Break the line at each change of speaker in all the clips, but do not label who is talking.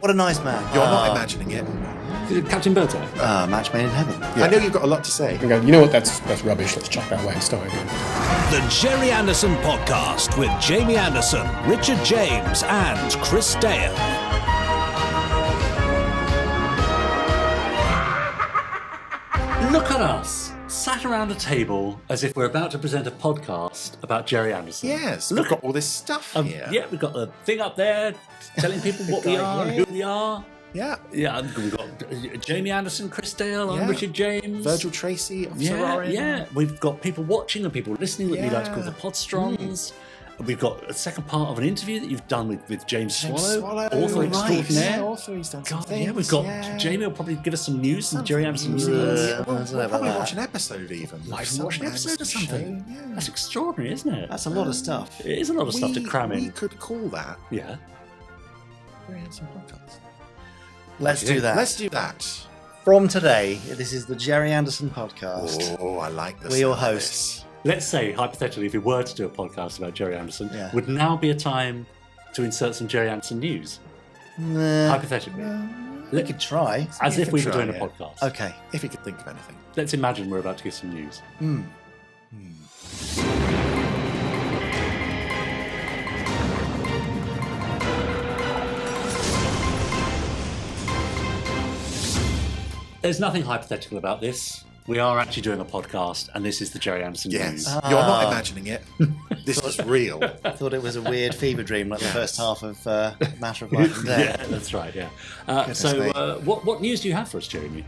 What a nice man.
You're not imagining it.
Captain Birdseye.
Match made in heaven.
Yeah. I know you've got a lot to say.
You know what? That's rubbish. Let's chuck that away and start again.
The Gerry Anderson Podcast with Jamie Anderson, Richard James, and Chris Dale.
Look at us, sat around a table as if we're about to present a podcast about Gerry Anderson.
Yes, we've got all this stuff here.
Yeah, we've got the thing up there telling people what we are and who we are.
Yeah.
Yeah, we've got Jamie Anderson, Chris Dale, I'm Richard James.
Virgil Tracy, Officer Warren.
Yeah, we've got people watching and people listening that we like to call the Podsterons. We've got a second part of an interview that you've done with James Swallow, author extraordinaire.
Yeah, author, he's done some things.
Yeah, we've got Jamie will probably give us some news, some Gerry Anderson news.
We'll probably watch an episode even.
Might watch an episode or something.
Yeah.
That's extraordinary, isn't it?
That's a lot of stuff.
It is a lot of stuff to cram in.
We could call that
Yeah.
Gerry Anderson Podcast.
Let's do that.
Let's do that.
From today, this is the Gerry Anderson Podcast.
Oh, I like this.
We're your hosts.
Let's say, hypothetically, if we were to do a podcast about Gerry Anderson, would now be a time to insert some Gerry Anderson news? Hypothetically.
We could try.
As if we were doing a
yeah.
podcast.
Okay.
If you could think of anything.
Let's imagine we're about to give some news. There's nothing hypothetical about this. We are actually doing a podcast, and this is the Gerry Anderson news.
Yes. You're not imagining it. This is real.
I thought it was a weird fever dream like the first half of Matter of Life and Death.
Yeah, that's right, yeah.
me.
What news do you have for us, Jeremy?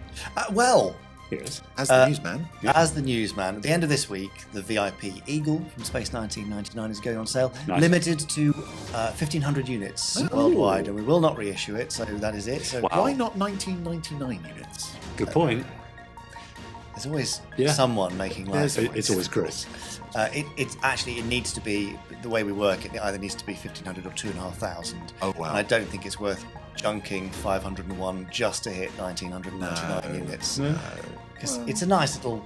Well,
Yes.
As the newsman.
as the newsman, at the end of this week, the VIP Eagle from Space 1999 is going on sale,
Nice.
limited to 1,500 units worldwide, and we will not reissue it, so that is it. So
Why not 1999 units?
Good point.
there's always
Yeah.
someone making life.
It's always Chris.
It needs to be, the way we work, it either needs to be 1,500 or 2,500.
Oh, wow.
And I don't think it's worth junking 501 just to hit 1,999 units. Because it's a nice little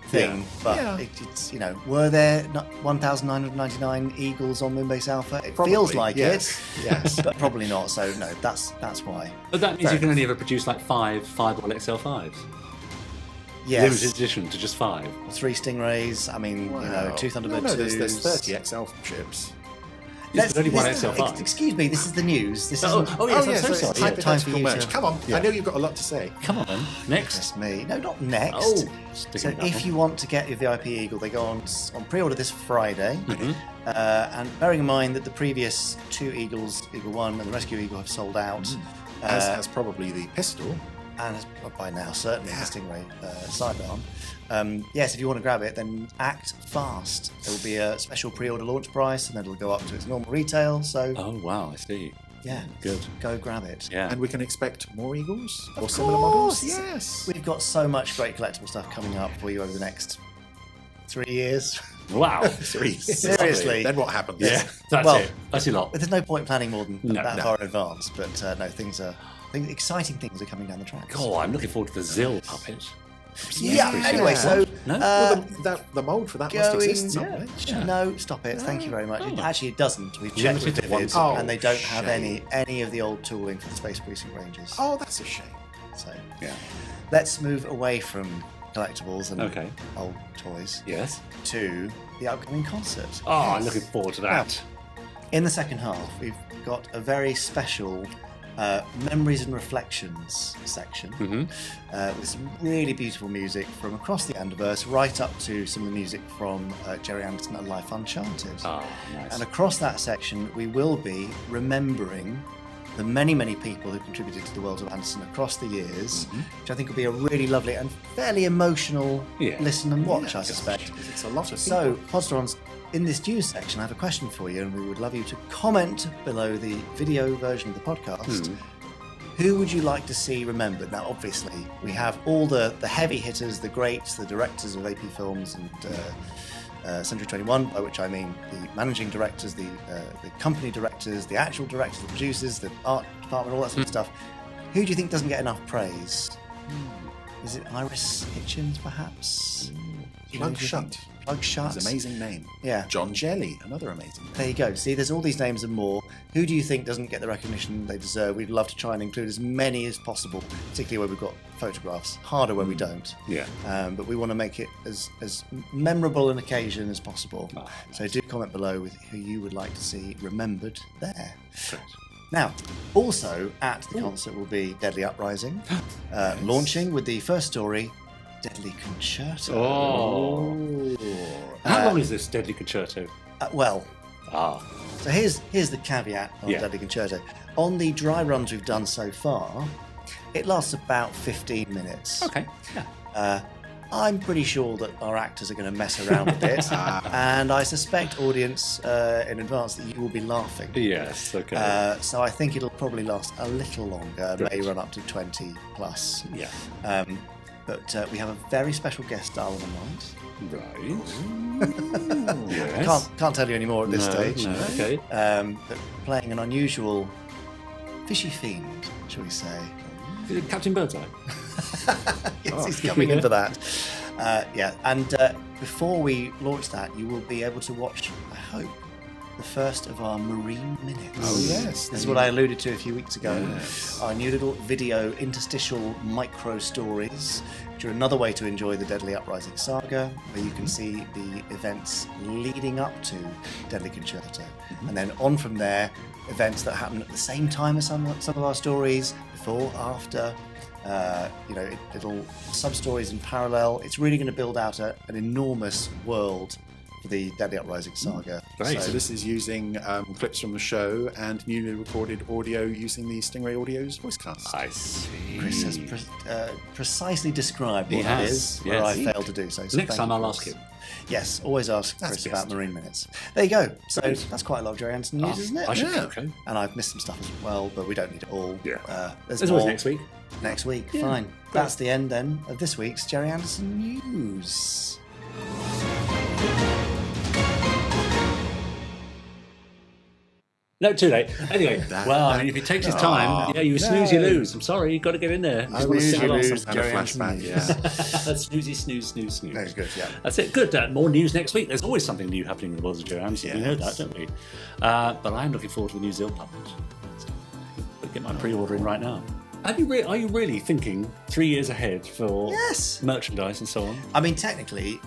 thing, but it's, were there 1,999 Eagles on Moonbase Alpha? It
Probably,
feels like
yes.
it,
Yes.
but probably not. So no, that's why.
But that means you can only ever produce like five or XL5s.
Yes,
Limited edition to just 5.
3 Stingrays. I mean,
Wow.
2 Thunderbirds.
No, there's 30 XL ships.
There's only one XL5.
Excuse me, this so
yes,
oh,
I'm so
it's
sorry.
time for
Hypothetical
you
merch.
to...
Come on.
Yeah.
I know you've got a lot to say.
Come on then. Next.
That's me. No, not next.
Oh,
So if you want to get your VIP Eagle, they go on pre-order this Friday. And bearing in mind that the previous 2 Eagles, Eagle 1 and the Rescue Eagle, have sold out.
As probably the pistol.
And has, by now certainly the Stingray sidearm. Yes, if you want to grab it, then act fast. There will be a special pre-order launch price, and then it'll go up to its normal retail. So
Oh, wow, I see.
yeah,
Good.
go grab it.
Yeah.
And we can expect more Eagles? Or
Of
similar
course.
models? Yes.
We've got so much great collectible stuff coming up for you over the next 3 years.
Wow.
3.
Seriously.
Then what happens?
Yeah, that's
Well,
it. That's a lot.
But there's no point planning more than
No,
that
no.
far in advance. But no, exciting things are coming down the track.
Oh, I'm looking forward to the Zill puppet.
Yeah. Anyway, so
No?
Well, the mould for that must exist somewhere.
Yeah.
no, stop it. Thank you very much. Actually, it doesn't. We've checked with
Limited to one
Vivid,
side.
and they don't have
shame.
any of the old tooling for the Space Precinct Rangers.
Oh, that's a shame.
So
Yeah.
let's move away from collectibles and
Okay.
old toys
Yes.
to the upcoming concert.
Oh, I'm looking forward to that.
In the second half, we've got a very special Memories and Reflections section with some really beautiful music from across the Anderverse, right up to some of the music from Gerry Anderson and Life Uncharted.
Oh, nice.
And across that section, we will be remembering the many, many people who contributed to the world of Anderson across the years, which I think will be a really lovely and fairly emotional listen and watch, I suspect.
It's a lot of
So,
people.
Podsterons, in this news section, I have a question for you, and we would love you to comment below the video version of the podcast. Who would you like to see remembered? Now, obviously, we have all the heavy hitters, the greats, the directors of AP Films and Century 21, by which I mean the managing directors, the company directors, the actual directors, the producers, the art department, all that sort of stuff. Who do you think doesn't get enough praise? Is it Iris Hitchens, perhaps?
Plug Shut.
Plug Shut.
It's an amazing name.
Yeah.
John Jelly, another amazing name.
There you go. See, there's all these names and more. Who do you think doesn't get the recognition they deserve? We'd love to try and include as many as possible, particularly where we've got photographs. Harder where we don't.
Yeah.
But we want to make it as memorable an occasion as possible.
Oh,
so do comment below with who you would like to see remembered there.
Great.
Now, also at the concert will be Deadly Uprising, launching with the first story, Deadly Concerto.
Oh. How long is this Deadly Concerto?
So here's the caveat on Deadly Concerto. On the dry runs we've done so far, it lasts about 15 minutes.
Okay. Yeah.
I'm pretty sure that our actors are going to mess around with it, and I suspect, audience, in advance that you will be laughing.
Yes, okay.
So I think it'll probably last a little longer, may run up to 20 plus.
Yeah.
But we have a very special guest star on the night.
Right. Yes.
Can't tell you any more at this stage.
No, okay.
But playing an unusual fishy fiend, shall we say.
Is it Captain Birdseye?
Yes, he's coming in for that. And before we launch that, you will be able to watch, I hope, the first of our Marine Minutes.
Oh, yes.
This is what I alluded to a few weeks ago.
Yes.
Our new little video interstitial micro stories, which are another way to enjoy the Deadly Uprising saga, where you can see the events leading up to Deadly Concerto. And then on from there, events that happen at the same time as some of our stories, before, after, little sub-stories in parallel. It's really going to build out an enormous world for the Deadly Uprising saga.
Great. So this is using clips from the show and newly recorded audio using the Stingray Audio's voice cast.
I see.
Chris has precisely described what
has,
it is, where
yes.
I failed to do so. So
Next
thank
time
you,
I'll
Chris.
ask him.
Yes, always ask
That's
Chris
best.
about Marine Minutes. There you go. So that's quite a lot of Gerry Anderson news, isn't it?
I should
Yeah.
okay.
And I've missed some stuff as well, but we don't need it all.
Yeah.
There's
always
more
next week.
Next week, fine. That's the end then of this week's Gerry Anderson News.
No, too late. Anyway, if he takes his time, you snooze, you lose. I'm sorry, you've got to get in there.
I will
Snooze,
see
you
you
lose,
lose. And a
Gerry Anderson
flashback,
News.
yeah.
Snoozy, snooze.
Very good, yeah.
That's it. Good. More news next week. There's always something new happening in the world of Gerry Anderson. We know that, don't we? But I'm looking forward to the New Zealand publish. I'll get my pre-order in right now. Are you really thinking 3 years ahead for merchandise and so on?
I mean, technically,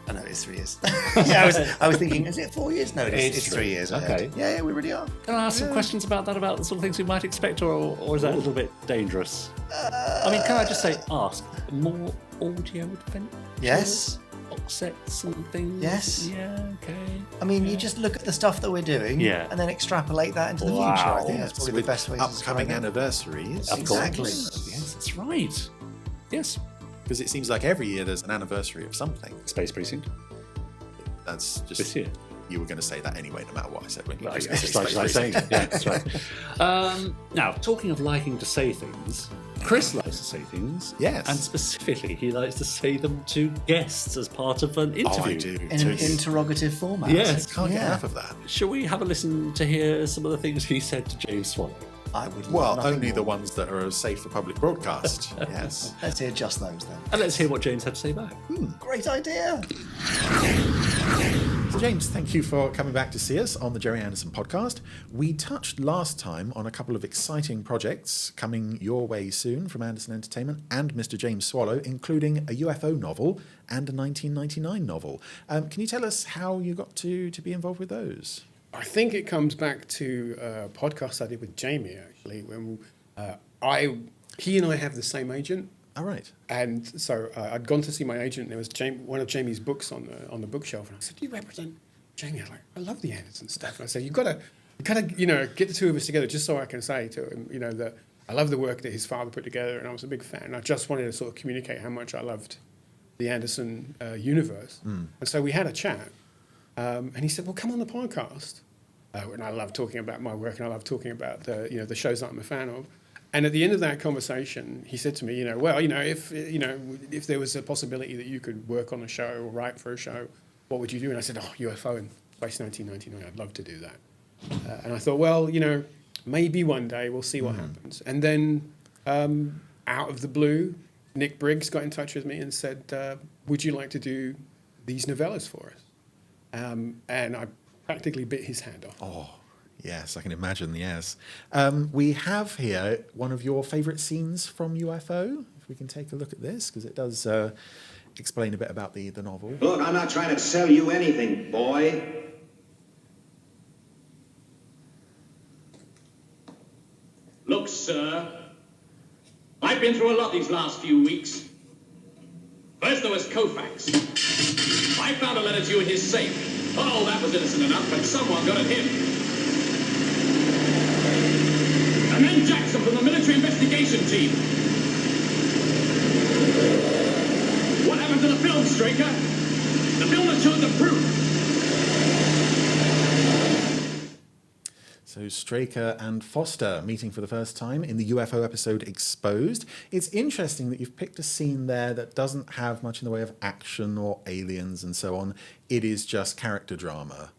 I know it's 3 years. I was thinking, is it 4 years? No, it's 3 years ahead.
Okay.
Yeah, we really are.
Can I ask some questions about that, about the sort of things we might expect, or is that a little bit dangerous? I mean, can I just say, ask, more audio adventures?
Yes.
Box sets and things?
Yes.
Yeah, okay.
I mean, you just look at the stuff that we're doing and then extrapolate that into the future. I think that's probably the best way to
Upcoming
describe it.
anniversaries.
Exactly.
Yes, that's right. Yes.
Because it seems like every year there's an anniversary of something.
Space Precinct.
That's just...
This year.
You were going to say that anyway, no matter what I said. When you
Well,
first
yes,
said
it's like saying it. Yeah, that's right. Now, talking of liking to say things, Chris likes to say things.
Yes.
And specifically, he likes to say them to guests as part of an interview.
Oh, I do.
In an interrogative format.
Yes.
Can't get enough of that.
Shall we have a listen to hear some of the things he said to James Swallow?
I would love
Well,
nothing
only
more.
the ones that are safe for public broadcast. Yes.
Let's hear just those then.
And let's hear what James had to say back.
Great idea.
So James, thank you for coming back to see us on the Gerry Anderson Podcast. We touched last time on a couple of exciting projects coming your way soon from Anderson Entertainment and Mr. James Swallow, including a UFO novel and a 1999 novel. Can you tell us how you got to be involved with those?
I think it comes back to a podcast I did with Jamie, actually, when he and I have the same agent.
All right.
And so I'd gone to see my agent, and there was one of Jamie's books on the bookshelf, and I said, "Do you represent Jamie?" I was like, "I love the Anderson stuff." And I said, "You've got to, get the two of us together, just so I can say to him, that I love the work that his father put together, and I was a big fan. And I just wanted to sort of communicate how much I loved the Anderson universe." And so we had a chat, and he said, "Well, come on the podcast." And I love talking about my work, and I love talking about the shows that I'm a fan of. And at the end of that conversation, he said to me, if there was a possibility that you could work on a show or write for a show, what would you do? And I said, UFO in Space 1999, I'd love to do that. And I thought, well, maybe one day we'll see what happens. And then out of the blue, Nick Briggs got in touch with me and said, would you like to do these novellas for us? And I practically bit his hand off.
Oh, yes, I can imagine, yes. We have here one of your favourite scenes from UFO. If we can take a look at this, because it does explain a bit about the novel.
Look, I'm not trying to sell you anything, boy.
Look, sir, I've been through a lot these last few weeks. First there was Koufax. I found a letter to you in his safe. Oh, that was innocent enough, but someone got at him. And then Jackson from the military investigation team. What happened to the film, Straker? The film that showed the proof.
So Straker and Foster meeting for the first time in the UFO episode Exposed. It's interesting that you've picked a scene there that doesn't have much in the way of action or aliens and so on. It is just character drama.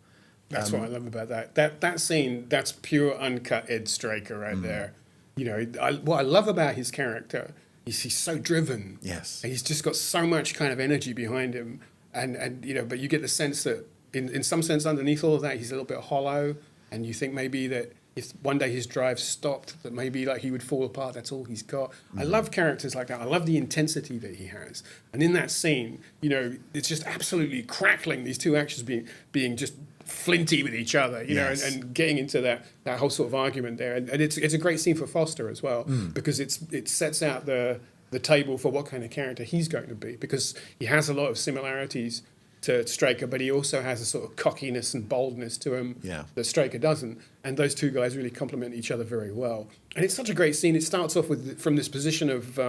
That's what I love about that. That scene, that's pure uncut Ed Straker right there. You know, what I love about his character is he's so driven.
Yes.
And he's just got so much kind of energy behind him. And you know, but you get the sense that in some sense underneath all of that, he's a little bit hollow. And you think maybe that if one day his drive stopped, that maybe like he would fall apart. That's all he's got. I love characters like that. I love the intensity that he has. And in that scene, you know, it's just absolutely crackling. These two actors being just flinty with each other, you know, and getting into that whole sort of argument there. And it's a great scene for Foster as well, because it sets out the table for what kind of character he's going to be, because he has a lot of similarities to Straker, but he also has a sort of cockiness and boldness to him that Straker doesn't. And those two guys really complement each other very well. And it's such a great scene. It starts off from this position of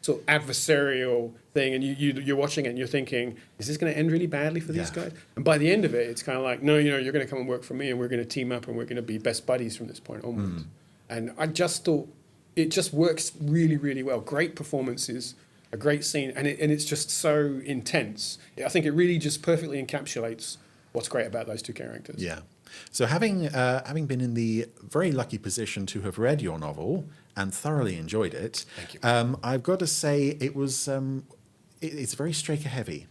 sort of adversarial thing, and you're watching it and you're thinking, is this going to end really badly for these guys? And by the end of it, it's kind of like, no, you know, you're going to come and work for me, and we're going to team up, and we're going to be best buddies from this point onwards. And I just thought it just works really, really well. Great performances. A great scene, and it's just so intense. I think it really just perfectly encapsulates what's great about those two characters.
Yeah. So having been in the very lucky position to have read your novel and thoroughly enjoyed it,
Thank you.
I've got to say it was it's very Straker heavy.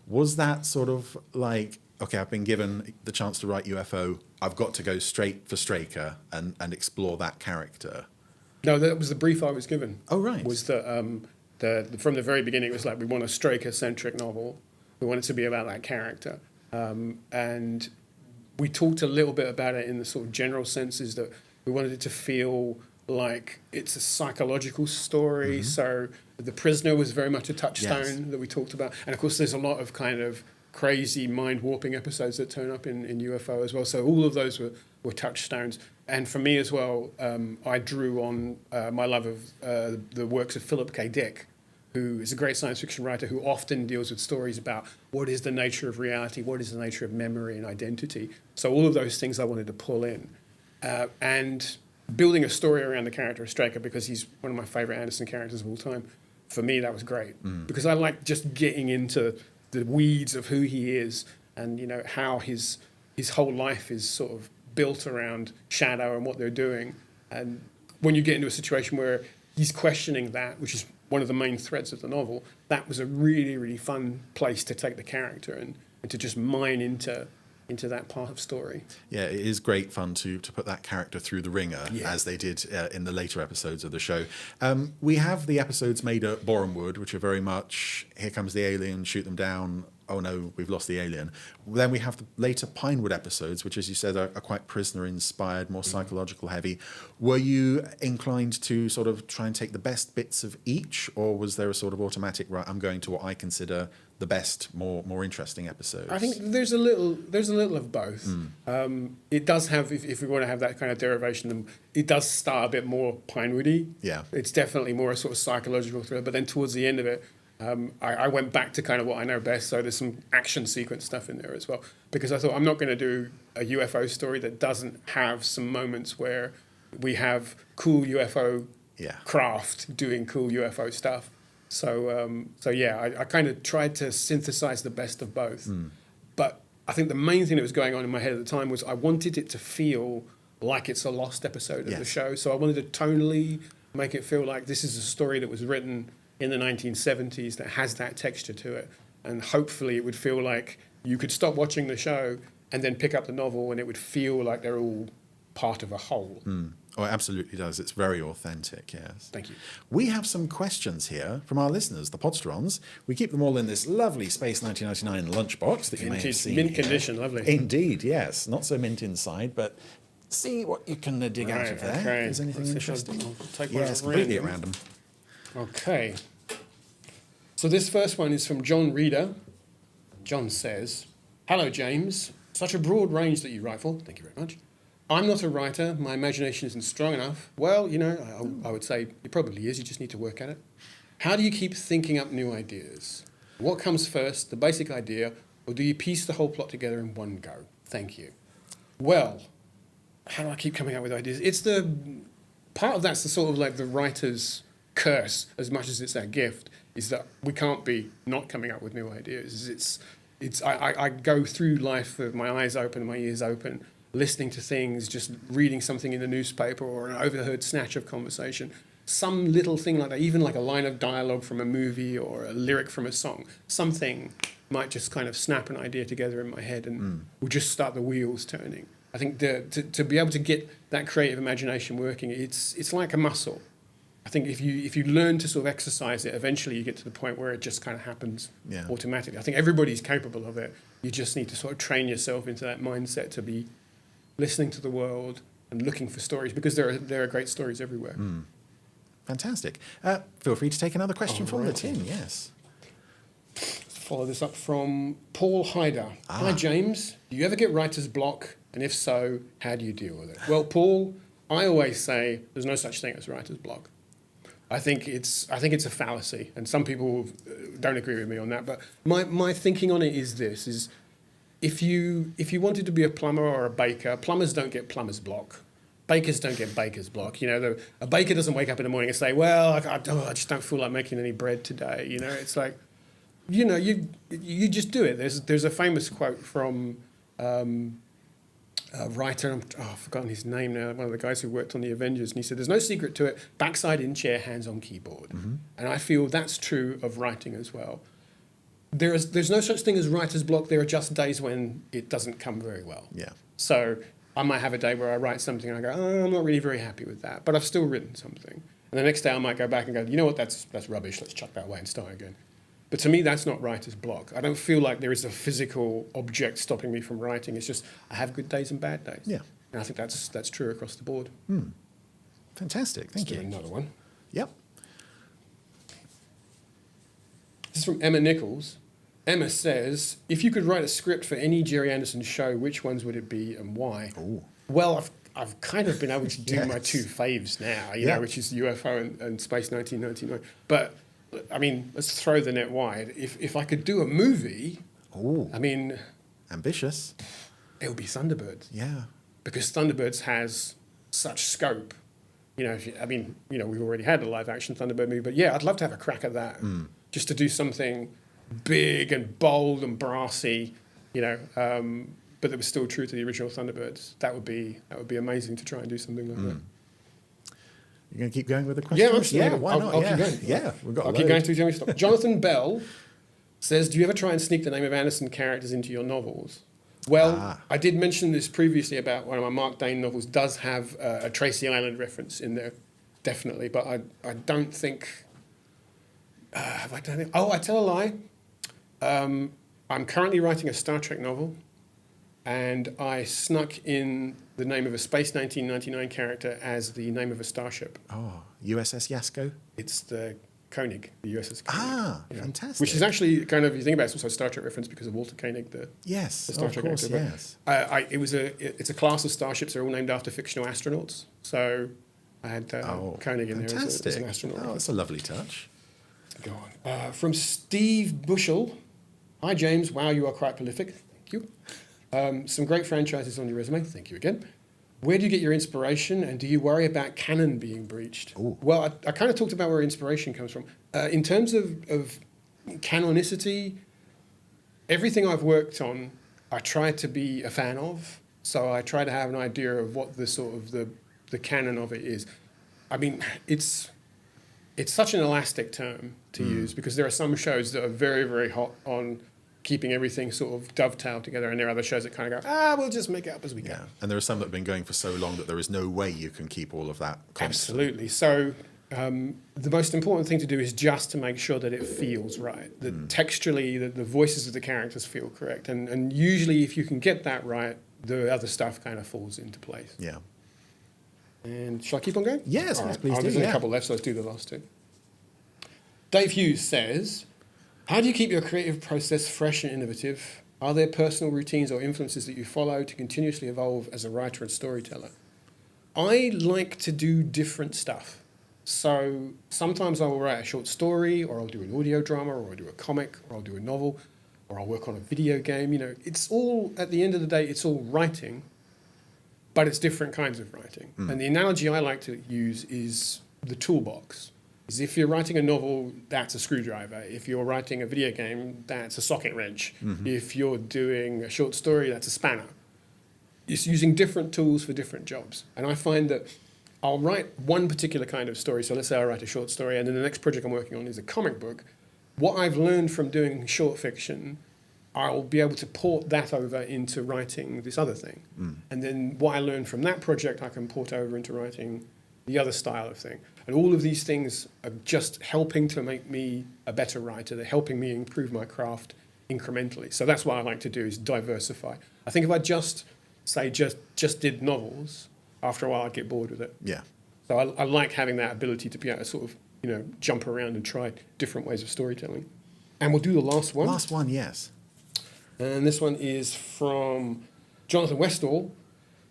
Was that sort of like, okay, I've been given the chance to write UFO, I've got to go straight for Straker and explore that character?
No, that was the brief I was given.
Oh, right.
Was that from the very beginning, it was like, we want a Straker-centric novel. We want it to be about that character. And we talked a little bit about it in the sort of general senses that we wanted it to feel like it's a psychological story. So The Prisoner was very much a touchstone that we talked about. And of course, there's a lot of kind of crazy mind-warping episodes that turn up in UFO as well. So all of those were touchstones. And for me as well, I drew on my love of the works of Philip K. Dick, who is a great science fiction writer who often deals with stories about what is the nature of reality, what is the nature of memory and identity. So all of those things I wanted to pull in. And building a story around the character of Straker, because he's one of my favourite Anderson characters of all time, for me that was great. Because I like just getting into the weeds of who he is, and you know how his whole life is sort of built around Shadow and what they're doing. And when you get into a situation where he's questioning that, which is one of the main threads of the novel, that was a really, really fun place to take the character and to just mine into that part of story.
Yeah, it is great fun to put that character through the ringer, as they did in the later episodes of the show. We have the episodes made at Borehamwood, which are very much, here comes the alien, shoot them down, oh no, we've lost the alien. Then we have the later Pinewood episodes, which, as you said, are quite prisoner-inspired, more psychological heavy. Were you inclined to sort of try and take the best bits of each, or was there a sort of automatic, right, I'm going to what I consider the best, more interesting episodes?
I think there's a little of both. It does have, if we want to have that kind of derivation, it does start a bit more Pinewoody.
Yeah.
It's definitely more a sort of psychological thriller, but then towards the end of it, I went back to kind of what I know best, so there's some action sequence stuff in there as well, because I thought I'm not going to do a UFO story that doesn't have some moments where we have cool UFO craft doing cool UFO stuff. So I kind of tried to synthesize the best of both. But I think the main thing that was going on in my head at the time was I wanted it to feel like it's a lost episode of the show. So I wanted to tonally make it feel like this is a story that was written in the 1970s that has that texture to it. And hopefully it would feel like you could stop watching the show and then pick up the novel and it would feel like they're all part of a whole.
Oh, it absolutely does. It's very authentic, yes.
Thank you.
We have some questions here from our listeners, the Podsterons. We keep them all in this lovely Space 1999 lunchbox that you may have seen.
Mint
here.
condition, lovely.
Indeed, yes. Not so mint inside, but see what you can dig out of there.
Okay.
If there's anything interesting.
I'll take one
Yes,
at
completely at random.
Okay. So this first one is from John Reeder. John says, "Hello, James. Such a broad range that you write for. Thank you very much. I'm not a writer. My imagination isn't strong enough. Well, you know, I would say it probably is. You just need to work at it. How do you keep thinking up new ideas? What comes first, the basic idea, or do you piece the whole plot together in one go? Thank you." Well, how do I keep coming up with ideas? It's part of that's the sort of like the writer's curse, as much as it's our gift, is that we can't be not coming up with new ideas. I go through life with my eyes open, my ears open, listening to things, just reading something in the newspaper or an overheard snatch of conversation, some little thing like that, even like a line of dialogue from a movie or a lyric from a song, something might just kind of snap an idea together in my head and will just start the wheels turning. I think to be able to get that creative imagination working, it's like a muscle. I think if you learn to sort of exercise it, eventually you get to the point where it just kind of happens automatically. I think everybody's capable of it. You just need to sort of train yourself into that mindset to be listening to the world and looking for stories, because there are great stories everywhere.
Fantastic. Feel free to take another question from the tin, yes.
Let's follow this up from Paul Hyder. Hi, James. Do you ever get writer's block? And if so, how do you deal with it? Well, Paul, I always say there's no such thing as writer's block. I think it's a fallacy, and some people don't agree with me on that. But my thinking on it is this: is if you wanted to be a plumber or a baker, plumbers don't get plumber's block. Bakers don't get baker's block. You know, a baker doesn't wake up in the morning and say, "Well, I just don't feel like making any bread today." You know, it's like, you know, you just do it. There's a famous quote from a writer, I've forgotten his name now, one of the guys who worked on the Avengers, and he said, "There's no secret to it, backside in chair, hands on keyboard." And I feel that's true of writing as well. There's no such thing as writer's block. There are just days when it doesn't come very well.
Yeah.
So I might have a day where I write something and I go, "Oh, I'm not really very happy with that," but I've still written something. And the next day I might go back and go, "You know what, that's rubbish, let's chuck that away and start again." But to me, that's not writer's block. I don't feel like there is a physical object stopping me from writing. It's just I have good days and bad days.
Yeah.
And I think that's true across the board.
Fantastic, thank you.
Let's do another one.
Yep.
This is from Emma Nichols. Emma says, "If you could write a script for any Gerry Anderson show, which ones would it be and why?"
Ooh.
Well, I've kind of been able to do my
Yes.
two faves now, you know, which is UFO and Space 1999. But I mean, let's throw the net wide. If I could do a movie, I mean,
ambitious.
It would be Thunderbirds.
Yeah.
Because Thunderbirds has such scope. You know, we've already had a live action Thunderbird movie, but yeah, I'd love to have a crack at that. Just to do something big and bold and brassy, you know, but that was still true to the original Thunderbirds. That would be amazing to try and do something like that.
You're going to keep going with the questions?
Yeah, absolutely.
Yeah, why not?
I'll keep going.
Yeah, we've got
I'll keep going until you tell me to stop. Jonathan Bell says, "Do you ever try and sneak the name of Anderson characters into your novels?" Well, I did mention this previously about one of my Mark Dane novels does have a Tracy Island reference in there, definitely. But I don't think... have I done it? Oh, I tell a lie. I'm currently writing a Star Trek novel, and I snuck in the name of a Space 1999 character as the name of a starship.
Oh, USS Yasko?
It's the Koenig, the USS Koenig.
Fantastic.
Which is actually kind of, if you think about it, it's also a Star Trek reference because of Walter Koenig, the Star Trek actor.
Yes.
It's a class of starships. They're all named after fictional astronauts. So I had Koenig in there as an astronaut.
Oh, that's a lovely touch.
Go on. From Steve Bushell. Hi, James. Wow, you are quite prolific. Thank you. Some great franchises on your resume. Thank you again. Where do you get your inspiration, and do you worry about canon being breached?
Ooh.
Well, I kind of talked about where inspiration comes from. In terms of canonicity, everything I've worked on, I try to be a fan of. So I try to have an idea of what the sort of the canon of it is. I mean, it's such an elastic term to use because there are some shows that are very, very hot on keeping everything sort of dovetailed together, and there are other shows that kind of go, we'll just make it up as we go.
Yeah, and there are some that have been going for so long that there is no way you can keep all of that constant.
Absolutely. So the most important thing to do is just to make sure that it feels right, that texturally the voices of the characters feel correct. And usually if you can get that right, the other stuff kind of falls into place.
Yeah.
And shall I keep on going?
Yes,
All
yes,
right.
please do.
There's a couple left, so let's do the last two. Dave Hughes says, how do you keep your creative process fresh and innovative? Are there personal routines or influences that you follow to continuously evolve as a writer and storyteller? I like to do different stuff. So sometimes I will write a short story, or I'll do an audio drama, or I'll do a comic, or I'll do a novel, or I'll work on a video game. You know, it's all, at the end of the day, it's all writing, but it's different kinds of writing. And the analogy I like to use is the toolbox. Is if you're writing a novel, that's a screwdriver. If you're writing a video game, that's a socket wrench. If you're doing a short story, that's a spanner. It's using different tools for different jobs. And I find that I'll write one particular kind of story. So let's say I write a short story, and then the next project I'm working on is a comic book. What I've learned from doing short fiction, I'll be able to port that over into writing this other thing. And then what I learned from that project, I can port over into writing the other style of thing. And all of these things are just helping to make me a better writer. They're helping me improve my craft incrementally. So that's what I like to do, is diversify. I think if I just did novels, after a while I'd get bored with it.
Yeah.
So I like having that ability to be able to sort of, jump around and try different ways of storytelling. And we'll do the last one.
Last one, yes.
And this one is from Jonathan Westall.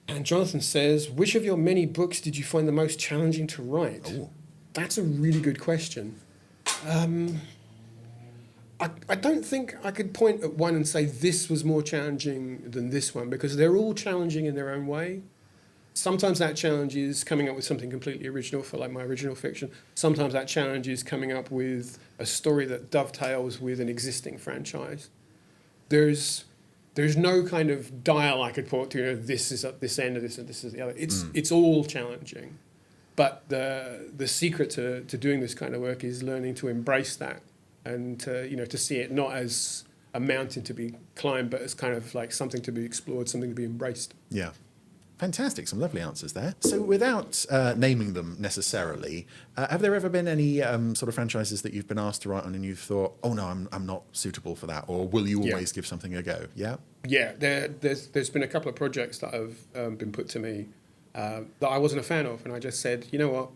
And Jonathan says, which of your many books did you find the most challenging to write?
Ooh.
That's a really good question. I don't think I could point at one and say this was more challenging than this one, because they're all challenging in their own way. Sometimes that challenge is coming up with something completely original for like my original fiction. Sometimes that challenge is coming up with a story that dovetails with an existing franchise. There's no kind of dial I could put to, this is at this end of this and this is the other. It's all challenging. But the secret to doing this kind of work is learning to embrace that and to see it not as a mountain to be climbed, but as kind of like something to be explored, something to be embraced.
Yeah. Fantastic, some lovely answers there. So without naming them necessarily, have there ever been any sort of franchises that you've been asked to write on and you've thought, oh no, I'm not suitable for that, or will you always give something a go? Yeah? Yeah,
there's been a couple of projects that have been put to me that I wasn't a fan of, and I just said, you know what,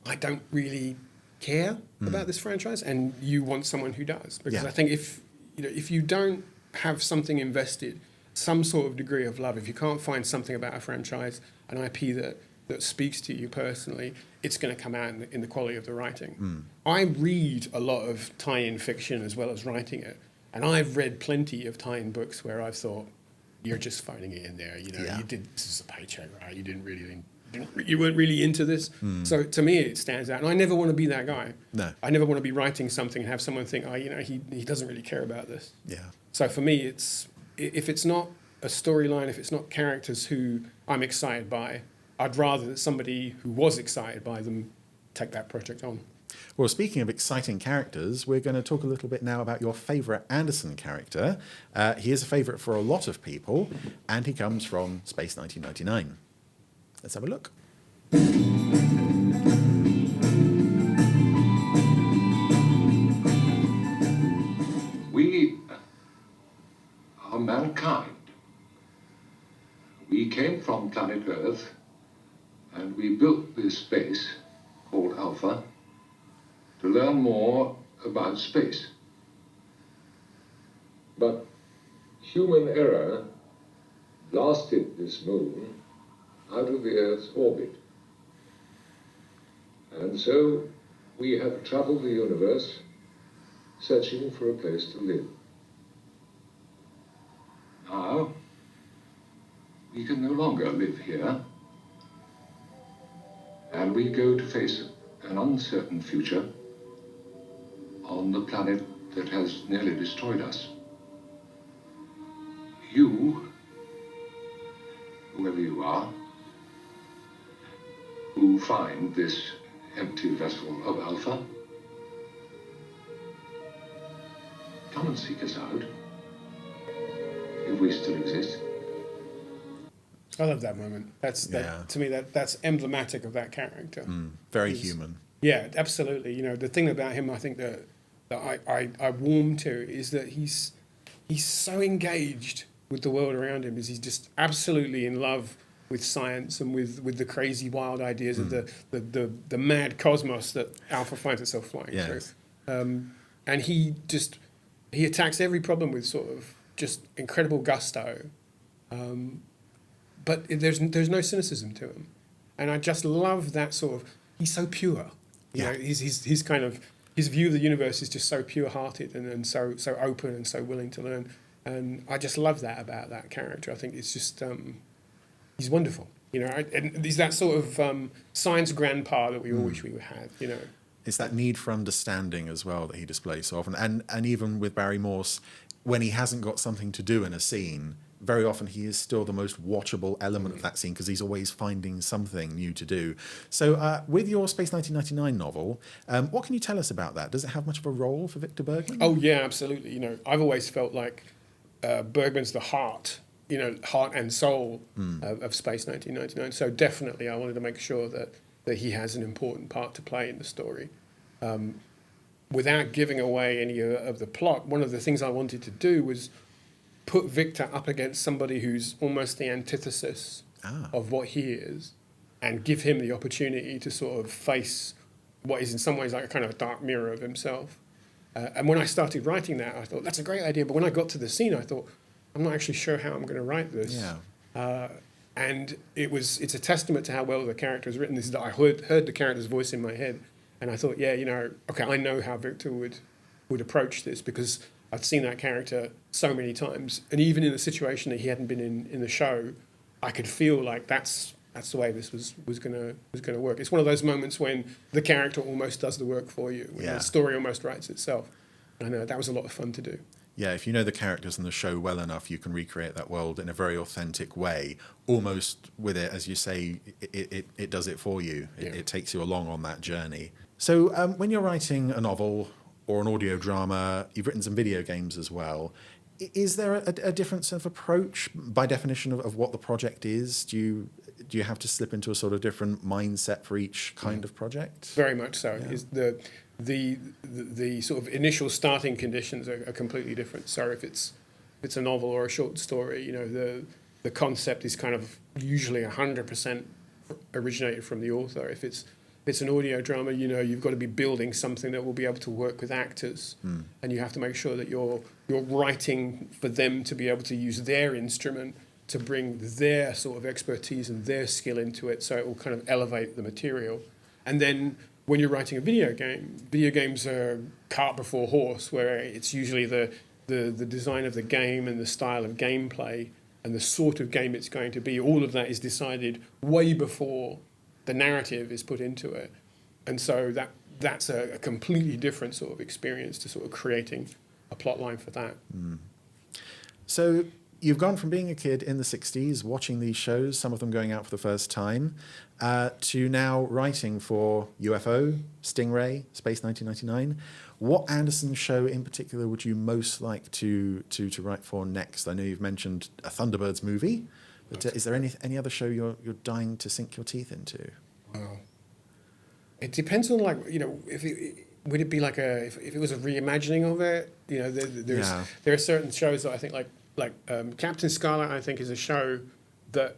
I don't really care about this franchise, and you want someone who does. Because I think if you don't have something invested, some sort of degree of love, if you can't find something about a franchise, an IP that speaks to you personally, it's going to come out in the quality of the writing. I read a lot of tie-in fiction as well as writing it, and I've read plenty of tie-in books where I've thought, you're just phoning it in there. You did, this is a paycheck, right? You weren't really into this. So to me, it stands out, and I never want to be that guy.
No,
I never want to be writing something and have someone think, he doesn't really care about this.
Yeah.
So for me, if it's not a storyline, if it's not characters who I'm excited by, I'd rather that somebody who was excited by them take that project on.
Well, speaking of exciting characters, we're going to talk a little bit now about your favourite Anderson character. He is a favourite for a lot of people, and he comes from Space 1999. Let's have a look.
We are mankind. We came from planet Earth, and we built this space called Alpha to learn more about space. But human error blasted this moon out of the Earth's orbit. And so we have traveled the universe searching for a place to live. Now, we can no longer live here, and we go to face an uncertain future on the planet that has nearly destroyed us. You, whoever you are, who find this empty vessel of Alpha. Come and seek us out, if we still exist.
I love that moment. To me, that's emblematic of that character.
Very human.
Yeah, absolutely. You know, the thing about him, I think that I warm to is that he's so engaged with the world around him. He's just absolutely in love with science and with the crazy, wild ideas of the mad cosmos that Alpha finds itself flying through. And he attacks every problem with sort of just incredible gusto. But there's no cynicism to him, and I just love that sort of. He's so pure, you know. His kind of his view of the universe is just so pure-hearted and so open and so willing to learn, and I just love that about that character. I think it's just he's wonderful, you know. And he's that sort of science grandpa that we all wish we had, you know.
It's that need for understanding as well that he displays so often, and even with Barry Morse, when he hasn't got something to do in a scene. Very often he is still the most watchable element of that scene because he's always finding something new to do. So with your Space 1999 novel, what can you tell us about that? Does it have much of a role for Victor Bergman?
Oh, yeah, absolutely. You know, I've always felt like Bergman's the heart and soul of Space 1999. So definitely I wanted to make sure that he has an important part to play in the story. Without giving away any of the plot, one of the things I wanted to do was put Victor up against somebody who's almost the antithesis of what he is, and give him the opportunity to sort of face what is in some ways like a kind of dark mirror of himself. And when I started writing that, I thought, that's a great idea. But when I got to the scene, I thought, I'm not actually sure how I'm going to write this. And it's a testament to how well the character is written. This is that I heard the character's voice in my head, and I thought, okay, I know how Victor would approach this, because I'd seen that character so many times, and even in a situation that he hadn't been in the show, I could feel like that's the way this was gonna work. It's one of those moments when the character almost does the work for you, when the story almost writes itself. I know that was a lot of fun to do.
Yeah, if you know the characters in the show well enough, you can recreate that world in a very authentic way. Almost with it, as you say, it does it for you. It takes you along on that journey. So when you're writing a novel or an audio drama, you've written some video games as well. Is there a different sort of approach by definition of what the project is? Do you have to slip into a sort of different mindset for each kind of project? Very much so.
Yeah. The sort of initial starting conditions are completely different. So if it's a novel or a short story, you know, the concept is kind of usually 100% originated from the author. If it's an audio drama, you know, you've got to be building something that will be able to work with actors, and you have to make sure that you're writing for them to be able to use their instrument to bring their sort of expertise and their skill into it, so it will kind of elevate the material. And then when you're writing a video games are cart before horse, where it's usually the design of the game and the style of gameplay and the sort of game it's going to be. All of that is decided way before the narrative is put into it. And so that's a completely different sort of experience to sort of creating a plot line for that.
So you've gone from being a kid in the 60s, watching these shows, some of them going out for the first time, to now writing for UFO, Stingray, Space 1999. What Anderson show in particular would you most like to write for next? I know you've mentioned a Thunderbirds movie, but is there any other show you're dying to sink your teeth into?
Wow. It depends on, like, you know, would it be like if it was a reimagining of it? You know, there are certain shows that I think like Captain Scarlet, I think, is a show that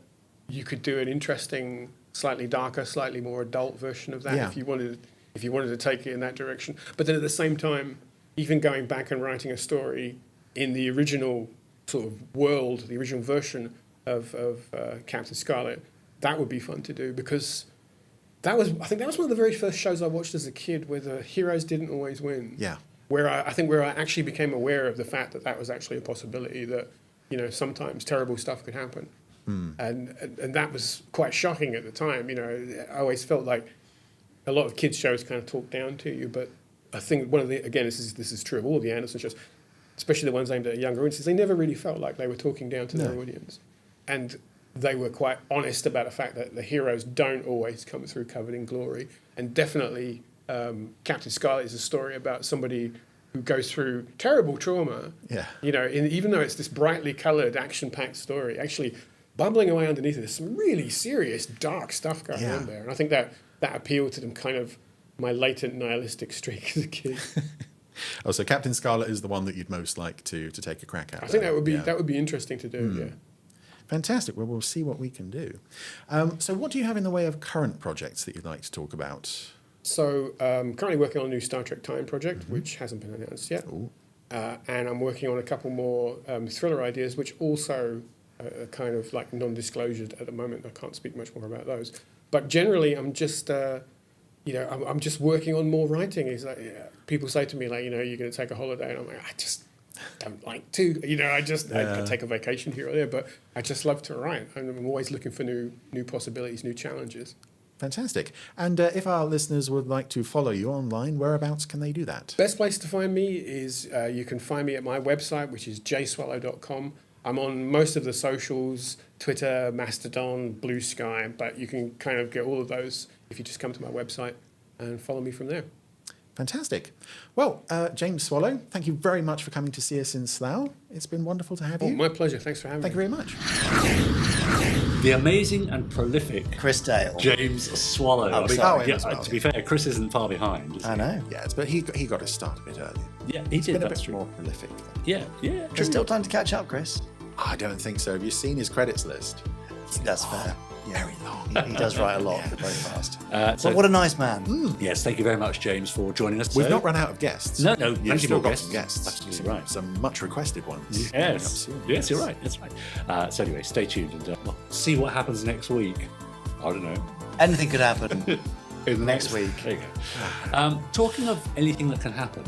you could do an interesting, slightly darker, slightly more adult version of that if you wanted to take it in that direction. But then at the same time, even going back and writing a story in the original sort of world, the original version of Captain Scarlet, that would be fun to do, because I think that was one of the very first shows I watched as a kid where the heroes didn't always win.
Yeah.
Where I actually became aware of the fact that was actually a possibility, that, you know, sometimes terrible stuff could happen. And that was quite shocking at the time. You know, I always felt like a lot of kids' shows kind of talk down to you, but I think this is true of all the Anderson shows, especially the ones aimed at younger audiences, they never really felt like they were talking down to their audience. And they were quite honest about the fact that the heroes don't always come through covered in glory. And definitely Captain Scarlet is a story about somebody who goes through terrible trauma.
Yeah.
You know, even though it's this brightly coloured, action-packed story, actually bubbling away underneath it, there's some really serious, dark stuff going on there. And I think that appealed to them, kind of my latent nihilistic streak as a kid.
Oh, so Captain Scarlet is the one that you'd most like to take a crack at.
I think that would be interesting to do, yeah.
Fantastic. Well, we'll see what we can do. So what do you have in the way of current projects that you'd like to talk about?
So currently working on a new Star Trek Time project, which hasn't been announced yet. And I'm working on a couple more thriller ideas, which also are kind of like non-disclosure at the moment. I can't speak much more about those. But generally, I'm just, I'm just working on more writing. It's like, people say to me, like, you're going to take a holiday. And I'm like, I just don't like to. I take a vacation here or there, but I just love to write. And I'm always looking for new possibilities, new challenges.
Fantastic. And if our listeners would like to follow you online, whereabouts can they do that?
Best place to find me is you can find me at my website, which is jswallow.com. I'm on most of the socials, Twitter, Mastodon, Blue Sky, but you can kind of get all of those if you just come to my website and follow me from there.
Fantastic. Well, James Swallow, thank you very much for coming to see us in Slough. It's been wonderful to have you.
My pleasure. Thanks for having me.
Thank you very much.
The amazing and prolific
Chris Dale.
James Swallow. To be fair, Chris isn't far behind.
I know.
Yes, but he got his start a bit early.
Yeah, he did.
Been a
That's
bit
true.
more prolific.
Yeah.
There's still time to catch up, Chris.
I don't think so. Have you seen his credits list?
That's fair.
Very long.
He does write a lot, but very fast.
So,
but what a nice man.
Yes, thank you very much, James, for joining us.
We've not run out of guests.
No,
You've
plenty
still
more
got
guests.
some guests.
Absolutely right.
Some much requested ones.
Yes, you're right. That's right. So anyway, stay tuned and see what happens next week. I don't know.
Anything could happen
in the
next week.
There you go. Talking of anything that can happen.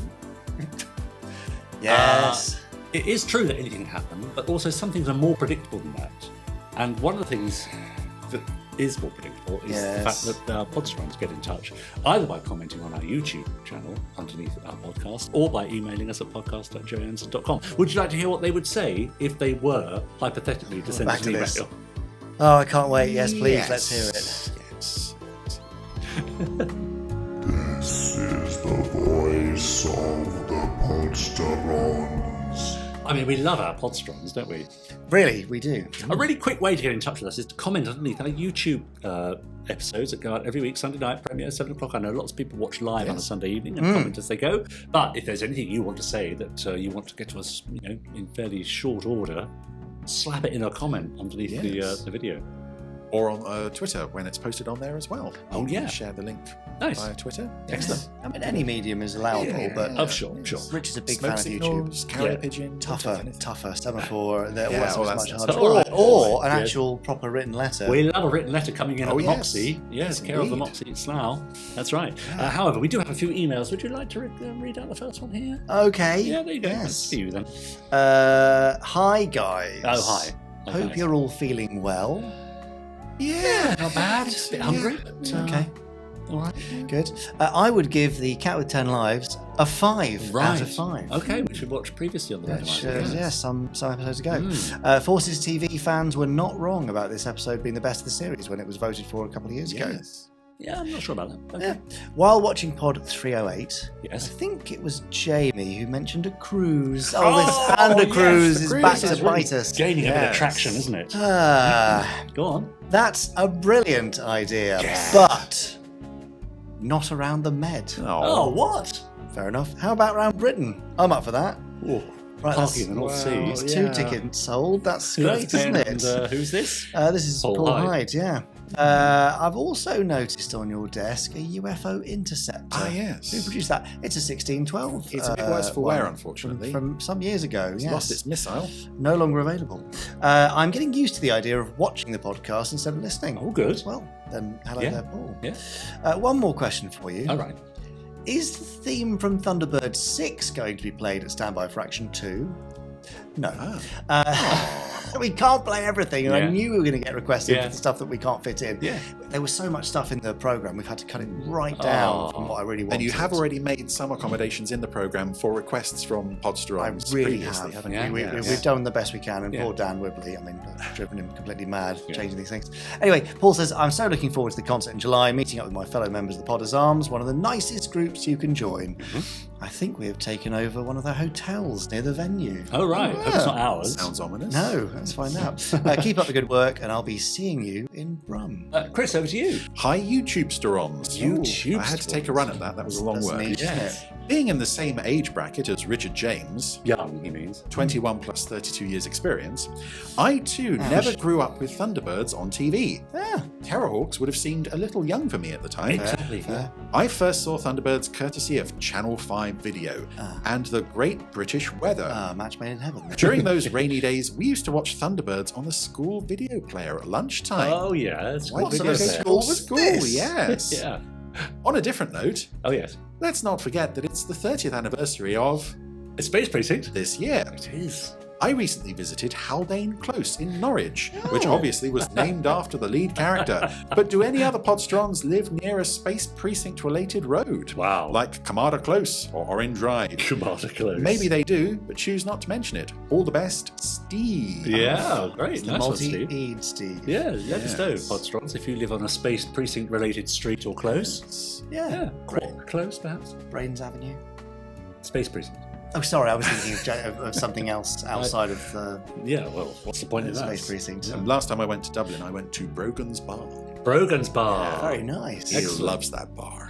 Yes.
It is true that anything can happen, but also some things are more predictable than that. And one of the things that is more predictable is the fact that Podsterons get in touch, either by commenting on our YouTube channel underneath our podcast, or by emailing us at podcast@gerryanderson.com. Would you like to hear what they would say if they were, hypothetically, to send us an email?
Oh, I can't wait. Yes, please, let's hear it.
Yes.
This is the voice of the Podsterons.
I mean, we love our Podsterons, don't we?
Really, we do.
A really quick way to get in touch with us is to comment underneath our YouTube episodes that go out every week, Sunday night, premiere, 7 o'clock. I know lots of people watch live on a Sunday evening and comment as they go. But if there's anything you want to say that you want to get to us, in fairly short order, slap it in a comment underneath the video.
Or on Twitter when it's posted on there as well.
Oh, yeah.
Share the link
Nice.
via Twitter.
Excellent. I mean, any medium is allowable, but
Sure.
Rich is a big
Smoke
fan
signals,
of
carrier
YouTube.
pigeon.
Tougher. Semaphore. They're
Yeah, all
always
that
much
stuff.
harder. Or an
Yes.
actual proper written letter.
We love a written letter coming in at
yes.
Moxie. Yes, care of the
indeed.
Moxie at Slough. That's right. However, we do have a few emails. Would you like to read out the first one here?
Okay.
Yeah, there you go.
Yes.
Let's see you then.
Hi, guys.
Oh, hi.
Hope you're all feeling well.
Yeah,
Not bad. Just a bit hungry. But,
Okay.
All right.
Good. I would give The Cat with 10 Lives a 5 out of 5.
Okay, which we watched previously on the
Which,
Randomiser.
some episodes ago. Forces TV fans were not wrong about this episode being the best of the series when it was voted for a couple of years ago.
Yes.
Yeah, I'm not sure about that. Okay.
Yeah. While watching Pod 308,
Yes.
I think it was Jamie who mentioned a cruise.
Oh,
this Panda
yes,
cruise
the
is
cruise
back
is
to
really
bite us.
Gaining a bit of
Yes.
traction, isn't it?
Go
on.
That's a brilliant idea, but not around the Med.
Oh, what?
Fair enough. How about around Britain? I'm up for that.
Oh,
Right,
parking in the North
that's
Sea.
2 tickets sold. That's great, isn't it?
And who's this?
This is
Paul
Paul
Hyde.
Hyde, yeah. I've also noticed on your desk a UFO interceptor.
Ah, yes.
Who produced that? It's a 1612.
It's a bit worse for
one
wear, unfortunately.
From some years ago.
It's
yes.
lost its missile.
No longer available. I'm getting used to the idea of watching the podcast instead of listening.
Oh, good.
Well, then hello
Yeah.
there, Paul.
Yeah.
One more question for you.
All right.
Is the theme from Thunderbirds 6 going to be played at Standby for Action 2? No. we can't play everything. And I
Yeah.
knew we were going to get requested
Yeah.
for the stuff that we can't fit in.
Yeah.
There was so much stuff in the program, we've had to cut it right down from what I really wanted.
And you have already made some accommodations in the program for requests from Podsterons
I really
previously,
have.
haven't
Yeah.
you?
We've done the best we can, and
Yeah.
poor Dan Wibley, I mean, I've driven him completely mad changing these things. Anyway, Paul says, I'm so looking forward to the concert in July, meeting up with my fellow members of the Podders Arms, one of the nicest groups you can join. I think we have taken over one of the hotels near the venue.
Oh, right. Hope it's not ours.
Sounds ominous.
No, let's find out. Keep up the good work, and I'll be seeing you in Brum.
Chris, over to you.
Hi, YouTube-sterons.
YouTube
I had to take a run at that. That was a long
That's
word.
neat, isn't it?
Being in the same age bracket as Richard James,
Young, he means.
21 plus 32 years experience, I too never grew up with Thunderbirds on TV. Terrorhawks would have seemed a little young for me at the time.
Exactly. Yeah.
I first saw Thunderbirds courtesy of Channel 5 Video and the Great British Weather.
Match made in heaven.
During those rainy days, we used to watch Thunderbirds on the school video player at lunchtime.
Oh, yeah. It's
What
quite
sort of
video
school
there.
was school?
this?
Yes.
Yeah.
On a different note,
Oh, yes.
let's not forget that it's the 30th anniversary of
A Space Precinct.
this year.
It is.
I recently visited Haldane Close in Norwich, which obviously was named after the lead character. But do any other Podsterons live near a Space Precinct-related road?
Wow.
Like Kamada Close or Orange Drive?
Kamada Close.
Maybe they do, but choose not to mention it. All the best, Steve.
Yeah, great.
The
Nice one, Steve.
multi-eed Steve.
Yeah, let us know,
Yes.
Podsterons, if you live on a Space Precinct-related street or close.
Yeah.
Close, perhaps.
Brains Avenue.
Space Precinct.
Oh, sorry, I was thinking of something else outside of
Yeah, well, what's the point
the
of that?
Space Precinct.
And last time I went to Dublin, I went to Brogan's Bar.
Brogan's Bar.
Very nice.
He loves that bar.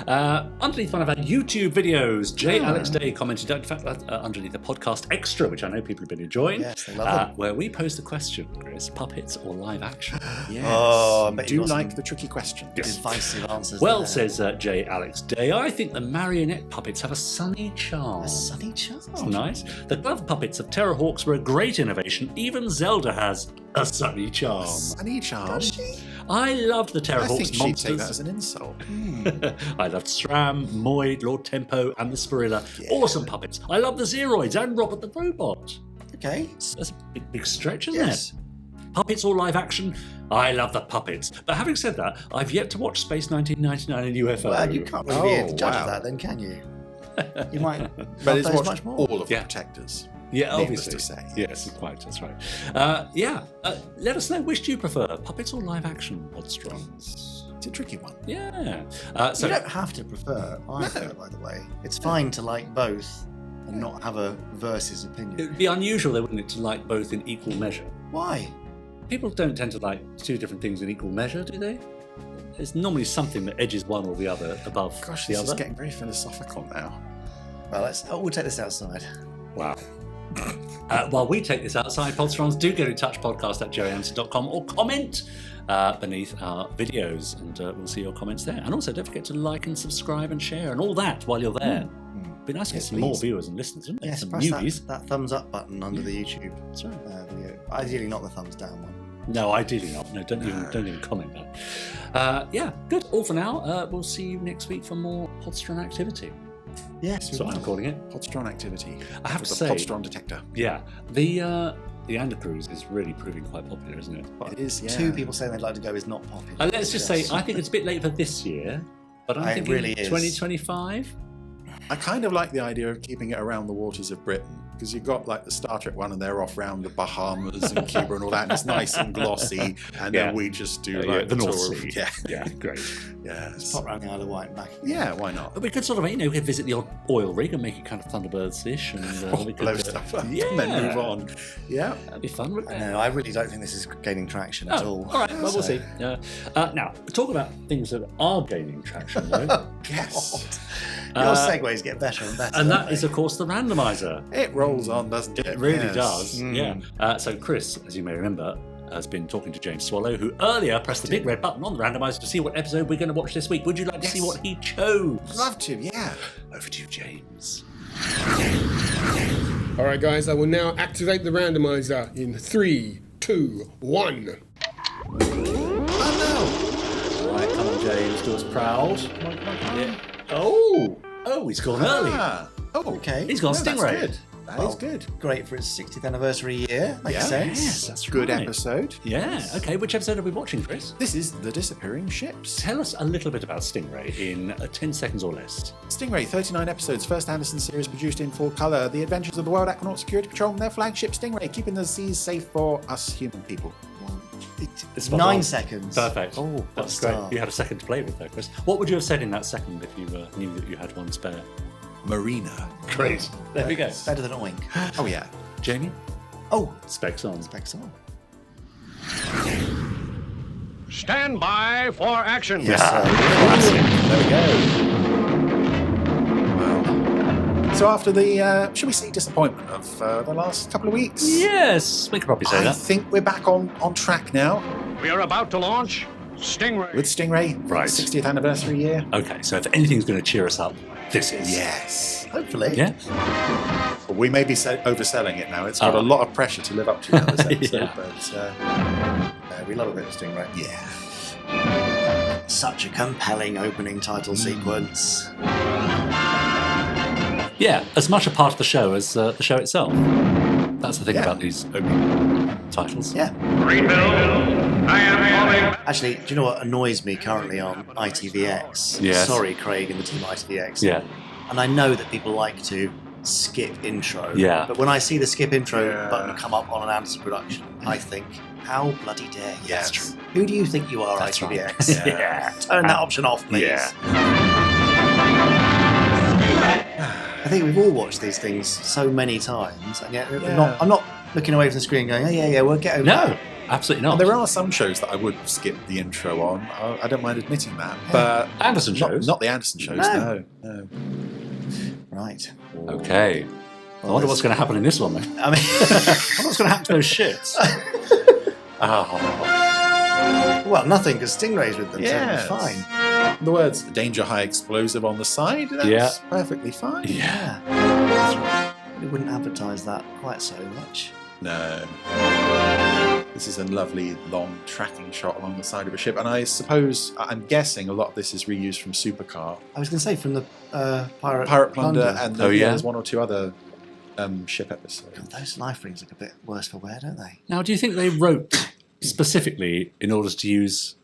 Underneath one of our YouTube videos, J. Alex Day commented, in fact, underneath the podcast extra, which I know people have been enjoying,
Yes, they love them.
where we pose the question, Chris, puppets or live action?
Yes.
Oh, I bet
do
you got
like
some
the tricky questions.
Divisive answers.
Well,
there.
says J. Alex Day, I think the marionette puppets have a sunny charm.
A sunny charm.
It's nice. The glove puppets of Terrorhawks were a great innovation. Even Zelda has a sunny charm.
Sunny charm.
I loved the
I think
Terrorhawks
she'd take that
monsters.
as an insult.
I loved Stram, Moid, Lord Tempo, and the Spirilla. Awesome puppets. I love the Zeroids and Robert the Robot.
Okay.
That's a big stretch, isn't
Yes.
it? Puppets or live action? I love the puppets. But having said that, I've yet to watch Space 1999 and UFO.
Well, you can't really be
Oh,
the judge
wow.
of that, then, can you? You might love
But it's
those
watched
much more.
all of
Yeah.
the Protectors.
Yeah,
Needless
obviously.
to say.
Yes, quite. That's right. Let us know. Which do you prefer, puppets or live action, Podsterons?
It's a tricky one.
Yeah.
You don't have to prefer either, by the way. It's fine to like both and not have a versus opinion.
It would be unusual, though, wouldn't it, to like both in equal measure?
Why?
People don't tend to like two different things in equal measure, do they? There's normally something that edges one or the other above
Gosh,
the
this
other.
is getting very philosophical now.
Well, we'll take this outside.
Wow. While we take this outside, Podsterons, do get in touch, podcast@gerryanderson.com, or comment beneath our videos, and we'll see your comments there. And also, don't forget to like and subscribe and share and all that while you're there. Be nice to get some more
please.
viewers and listeners, wouldn't it?
Yes,
Some
press
newbies.
that thumbs up button under the YouTube video. Ideally, not the thumbs down one.
No, ideally not. No, don't even comment that. Yeah, good. All for now. We'll see you next week for more Podsteron activity.
Yes,
That's what I'm calling it.
Podsteron activity.
I have
With
to
the
say,
Podsteron detector.
yeah, the Undercruise is really proving quite popular, isn't it?
It is, yeah.
Two people saying they'd like to go is not popular.
Let's just say, I think it's a bit late for this year, but I'm
It
thinking
really is.
2025.
I kind of like the idea of keeping it around the waters of Britain, because you've got like the Star Trek one and they're off around the Bahamas and Cuba and all that, and it's nice and glossy, and
Yeah.
then we just do
Yeah,
like
the
the
North
tour
Sea.
of, yeah.
Yeah, great.
Yes.
Pop round the Isle of Wight and back.
Yeah, why not?
But we could sort of, we could visit the oil rig and make it kind of Thunderbirds-ish, and we could
Blow stuff up
yeah,
and then move on. Yeah.
That'd be fun, wouldn't it?
No, I really don't think this is gaining traction at all.
All right, well, we'll see. Now, talk about things that are gaining traction, though.
Yes.
Your segues get better and better.
And
don't
that is,
they?
of course, the randomizer.
It rolls on, doesn't it?
It really
Yes.
does, yeah. So Chris, as you may remember, has been talking to James Swallow, who earlier pressed the big red button on the randomizer to see what episode we're going to watch this week. Would you like to see what he chose?
Love to, yeah.
Over to you, James.
All right, guys, I will now activate the randomizer in 3, 2, 1.
Oh
Right, come on, James, do us proud. Yeah. Oh, he's gone early.
no. Ah. Oh,
Okay.
He's gone
no, that's
Stingray.
good. That is good.
Great for its 60th anniversary year. Makes sense.
Yes, that's
Good
right.
episode.
Yeah. Okay, which episode are we watching, Chris?
This is The Disappearing Ships.
Tell us a little bit about Stingray in 10 seconds or less.
Stingray, 39 episodes, first Anderson series produced in full colour. The adventures of the World Aquanaut Security Patrol and their flagship Stingray, keeping the seas safe for us human people.
It's 9 seconds.
Perfect.
Oh,
that's
what a
great.
start.
You had a second to play with there, Chris. What would you have said in that second if you knew that you had one spare?
Marina.
Great. There we go.
Better than Oink.
Oh, yeah.
Jamie?
Oh,
Specs on.
specs on.
Stand by for action.
Yes,
There we go. Wow. So after the, shall we say, disappointment of the last couple of weeks?
Yes, we could probably say
I
that.
think we're back on track now
We are about to launch Stingray.
with Stingray.
Right.
60th anniversary year.
Okay, so if anything's going to cheer us up, this is.
Yes.
Hopefully.
Yeah?
We may be overselling it now. It's got a lot of pressure to live up to now, this episode.
Yeah.
But
We love a bit of Stingray.
yeah.
Such a compelling opening title sequence.
Yeah, as much a part of the show as the show itself. That's the thing
Yeah.
about these opening titles.
Yeah.
Greenville, I am falling.
Actually, do you know what annoys me currently on ITVX?
Yes.
Sorry, Craig and the team ITVX.
Yeah.
And I know that people like to skip intro.
Yeah.
But when I see the skip intro
Yeah.
button come up on an Anderson production, I think, how bloody dare you?
Yes. That's true.
Who do you think you are,
That's right.
ITVX?
Yeah.
Turn that option off, please.
Yeah.
I think we've all watched these things so many times, and yet
Yeah.
I'm not looking away from the screen going, oh, yeah, we'll get over
No,
that.
absolutely
And
not.
there are some shows that I would skip the intro on. I don't mind admitting that. But
Anderson shows.
Not the Anderson shows, no.
Right.
Okay. I wonder what's going to happen in this one, then.
I mean,
What's going to happen to those ships? Oh.
well, nothing, because Stingray's with them,
Yes.
so it'll be fine.
The words danger high explosive on the side, that's
Yeah.
perfectly fine.
Yeah.
We wouldn't advertise that quite so much.
No. This is a lovely long tracking shot along the side of a ship, and I suppose, I'm guessing a lot of this is reused from Supercar.
I was going to say from the Pirate
Plunder, and there's one or two other ship episodes.
God, those life rings look a bit worse for wear, don't they?
Now, do you think they wrote specifically in order to use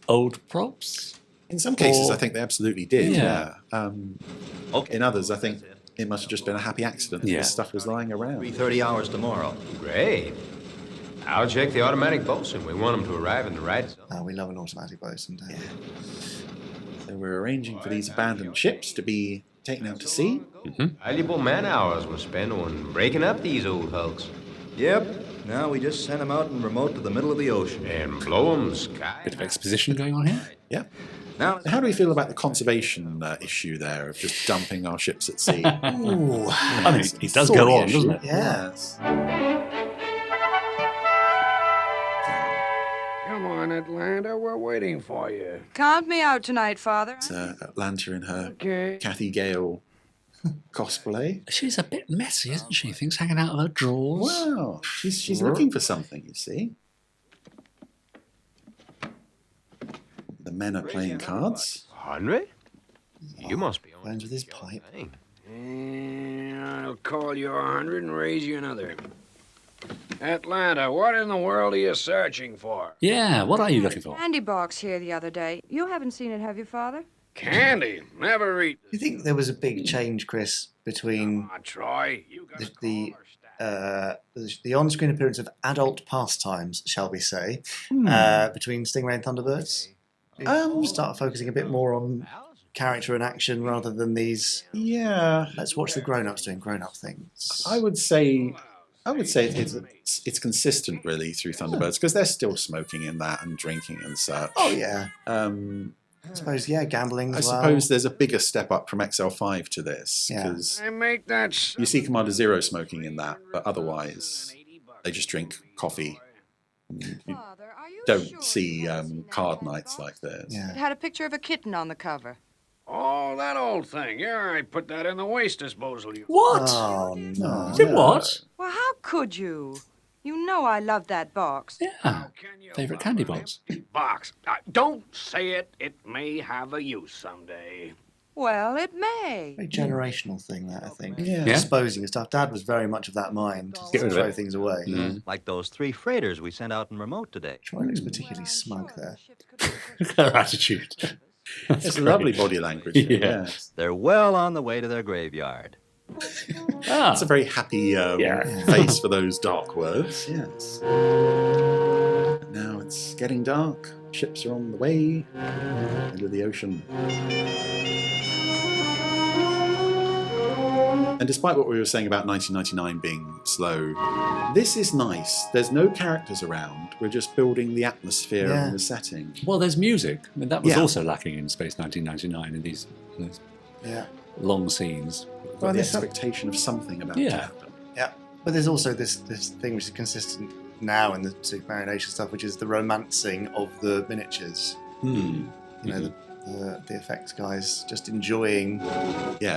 old props?
In some cases,
Or-
I think they absolutely did,
Yeah.
yeah. In others, I think it must have just been a happy accident that
Yeah.
this stuff was lying around.
3:30 hours tomorrow. Great. I'll check the automatic bosun. We want them to arrive in the right zone.
Oh, we love an automatic bosun, don't we?
So we're arranging for these abandoned ships to be taken out to sea.
Valuable man hours were spent on breaking up these old hulks.
Yep. Now we just send them out and remote to the middle of the ocean.
And blow them sky.
Bit of exposition going on here.
Yeah.
Now,
How do we feel about the conservation issue there of just dumping our ships at sea?
Ooh.
I mean, it does
Thorny
go on,
issue.
doesn't it?
Yeah.
Yes.
Come on, Atlanta. We're waiting for you.
Count me out tonight, Father.
It's Atlanta in her
Okay.
Kathy Gale cosplay.
She's a bit messy, isn't she? Things hanging out of her drawers.
Wow, she's looking for something, you see. The men are playing cards.
Henry? You must be on
Burns with his pipe.
thing.
Yeah, I'll call you 100 and raise you another. Atlanta, what in the world are you searching for?
Yeah, what are you looking for?
Candy box here the other day. You haven't seen it, have you, Father?
Candy. Never eat.
Do you think there was a big change, Chris, between
Troy, you got
the on-screen appearance of adult pastimes, shall we say, between Stingray and Thunderbirds? Start focusing a bit more on character and action rather than these.
Yeah,
Let's watch the grown-ups doing grown-up things.
I would say it's consistent really through Thunderbirds because they're still smoking in that and drinking and such.
Oh yeah.
I
suppose gambling. As well.
suppose there's a bigger step up from XL5 to this because
I make that.
you see Commander Zero smoking in that, but otherwise they just drink coffee. You
Father, are you
don't
sure
see
you haven't seen that
card
candy
nights
box?
like this.
Yeah.
It had a picture of a kitten on the cover.
Oh, that old thing. Yeah, I put that in the waste disposal.
What?
Oh no.
Did what?
Well, how could you? You know I love that box.
Yeah. Favourite candy box.
Box. Don't say it. It may have a use someday.
Well, it may.
Very generational thing, that, I think.
Yeah.
Disposing of stuff. Dad was very much of that mind.
Get rid
To
of
throw
it.
things away.
Like those 3 freighters we sent out in remote today.
Troy looks particularly smug there.
Her attitude.
It's lovely body language.
Yeah.
They're well on the way to their graveyard.
It's a very happy face for those dark words. Yes. Now it's getting dark. Ships are on the way into the ocean. And despite what we were saying about 1999 being slow, this is nice. There's no characters around. We're just building the atmosphere and the setting.
Well, there's music. I mean, that was also lacking in Space 1999 in these long scenes.
Well, the expectation of something about to happen.
Yeah, but there's also this thing which is consistent now in the Supermarination stuff, which is the romancing of the miniatures. You know, the effects guys just enjoying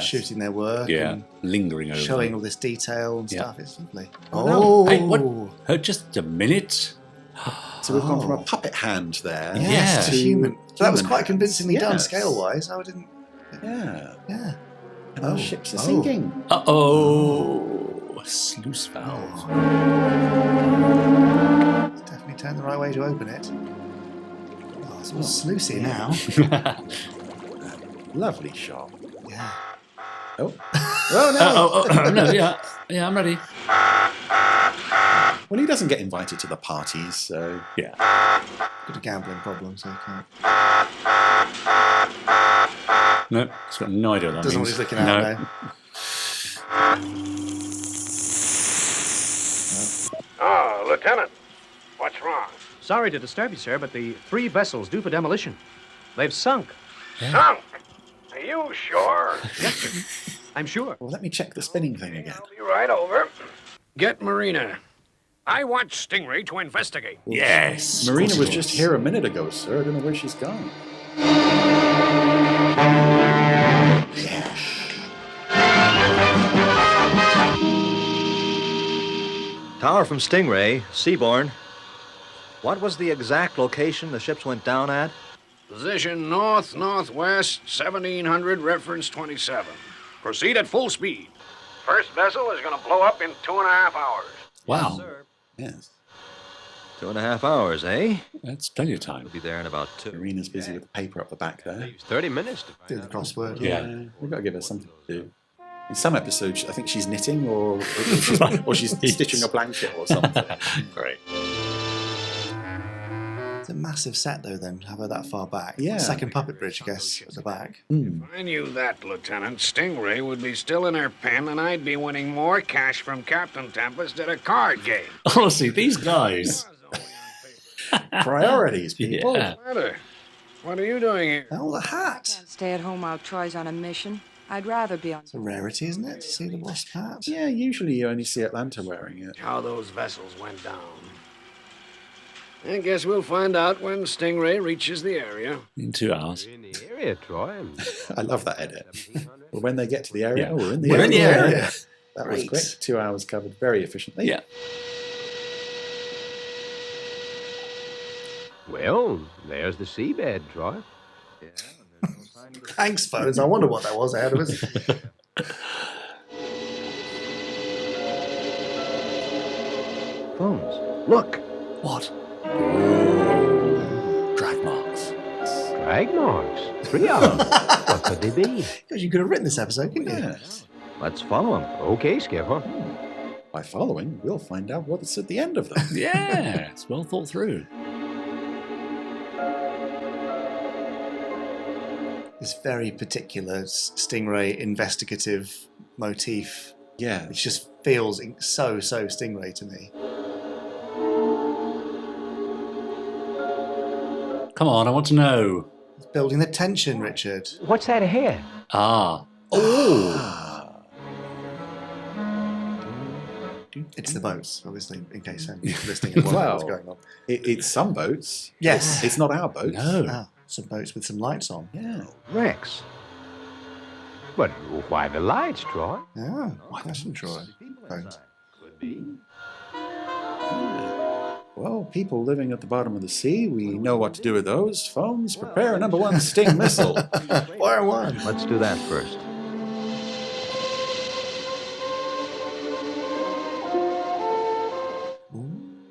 shooting their work, and
lingering over,
showing all this detail and stuff. It's lovely.
Oh, hey, what? Just a minute.
So we've gone from a puppet hand there,
to human. So that was quite convincingly done
Yes.
scale-wise. I didn't.
Yeah. And our ships are sinking.
Sluice valve.
Definitely turned the right way to open it. Oh, it's all sluicy now.
Lovely shot.
Yeah.
Oh no!
No, yeah, I'm ready.
Well, he doesn't get invited to the parties, so
yeah.
Got a gambling problem, so he can't.
No, he's got no idea what that
Doesn't know
means.
what he's looking at now.
Oh, Lieutenant, what's wrong? Sorry to disturb you, sir, but the 3 vessels due for demolition, they've sunk. Sunk? Are you sure? Yes, sir. I'm sure.
Well, let me check the spinning thing again.
I'll be right over. Get Marina. I want Stingray to investigate.
Yes.
Marina was just here a minute ago, sir. I don't know where she's gone.
Tower from Stingray, Seaborn. What was the exact location the ships went down at?
Position north-northwest, 1700, reference 27. Proceed at full speed. First vessel is going to blow up in 2.5 hours.
Wow.
Yes.
2.5 hours, eh?
That's plenty of time.
We'll be there in about 2.
Marina's busy with the paper up the back there.
30 minutes to
Do the crossword.
Yeah.
We've got to give her something to do. In some episodes, I think she's knitting or she's stitching a blanket or something.
Great.
It's a massive set, though, then, to have her that far back.
Yeah.
Second puppet bridge, I guess, at the back.
If I knew that, Lieutenant, Stingray would be still in her pen and I'd be winning more cash from Captain Tempest at a card game.
Honestly, these guys.
Priorities, people.
Yeah.
What's the matter? What are you doing here?
Oh, the hat.
Can't stay at home while Troy's on a mission. I'd rather be on.
It's a rarity, isn't it, to see the wasp hat?
Yeah, usually you only see Atlanta wearing it.
How those vessels went down. I guess we'll find out when Stingray reaches the area.
In 2 hours.
In the area, Troy.
I love that edit. Well, when they get to the area,
Yeah.
we're in the
We're
area.
in the area.
That was
Great.
quick. 2 hours covered very efficiently.
Yeah.
Well, there's the seabed, Troy.
Thanks, phones. I wonder what that was ahead of us.
Phones. Look.
What? Drag marks.
Drag marks. 3 hours. What could they be?
Because you could have written this episode, couldn't you?
Yes.
Let's follow him.
Okay, Skipper.
By following, we'll find out what's at the end of them.
Yeah, it's well thought through.
This very particular Stingray investigative motif.
Yeah.
It just feels so Stingray to me.
Come on, I want to know.
It's building the tension, Richard.
What's that ahead?
Ah.
It's the boats, obviously, in case anyone's listening and wondering what's going on.
It's some boats.
Yes.
It's not our boats.
No.
Some boats with some lights on.
Yeah.
Rex. But why the lights, Troy?
Yeah, question, Troy. Phones.
Could be.
Well, people living at the bottom of the sea, we know what to do with those. Phones, prepare a number 1 Sting missile.
Fire one.
Let's do that first.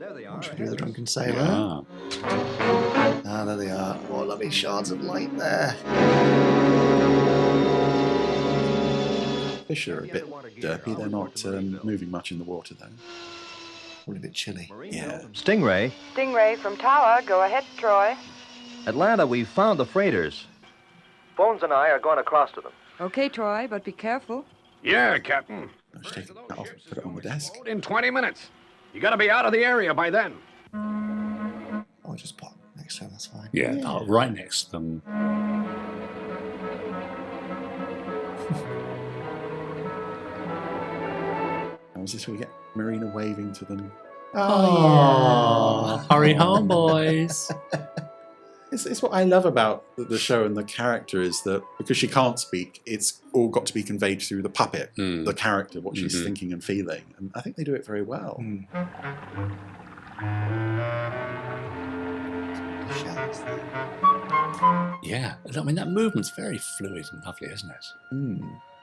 There they are. Should do the drunken sailor.
Ah.
Ah, there they are. What lovely shards of light there.
Fish are a bit derpy. They're not moving much in the water, though.
Probably a bit chilly.
Yeah.
Stingray.
Stingray from Tower. Go ahead, Troy.
Atlanta, we've found the freighters. Phones and I are going across to them.
Okay, Troy, but be careful.
Yeah, Captain.
Just take that off, put it on the desk.
In 20 minutes. You gotta be out of the area by then.
Oh, just pop next to him, that's fine.
Yeah, oh, right next to them.
Is this where we get Marina waving to them?
Oh, hurry home, boys.
It's what I love about the show and the character is that because she can't speak, it's all got to be conveyed through the puppet, the character, what she's thinking and feeling. And I think they do it very well.
Yeah, I mean, that movement's very fluid and lovely, isn't it?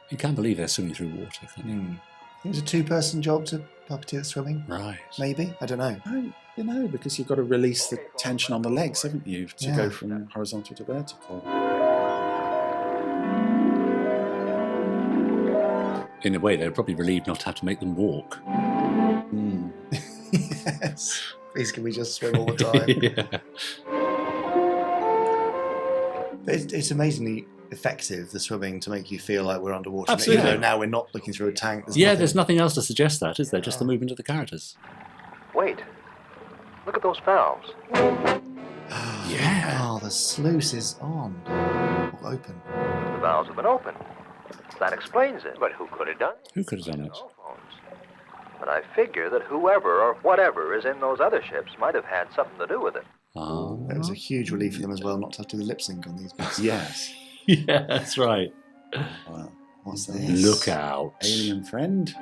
You can't believe they're swimming through water, can you?
It was a 2-person job to puppeteer swimming.
Right.
Maybe. I don't know.
You know, because you've got to release the tension on the legs, haven't you, to go from horizontal to vertical.
In a way, they're probably relieved not to have to make them walk.
Yes. Please, can we just swim all the time?
Yeah.
But it's amazingly effective, the swimming, to make you feel like we're underwater.
Absolutely.
Even though now we're not looking through a tank.
There's nothing else to suggest that, is there? Just the movement of the characters.
Wait. Look at those valves.
Yeah.
Oh, the sluice is on. Or open.
The valves have been open. That explains it. But who could have done it?
Who could have done it?
But I figure that whoever or whatever is in those other ships might have had something to do with it.
Oh.
It was a huge relief for them as well not to have to do the lip sync on these bits.
Yes.
Yeah, that's right.
Wow.
What's this?
Look out.
Alien friend.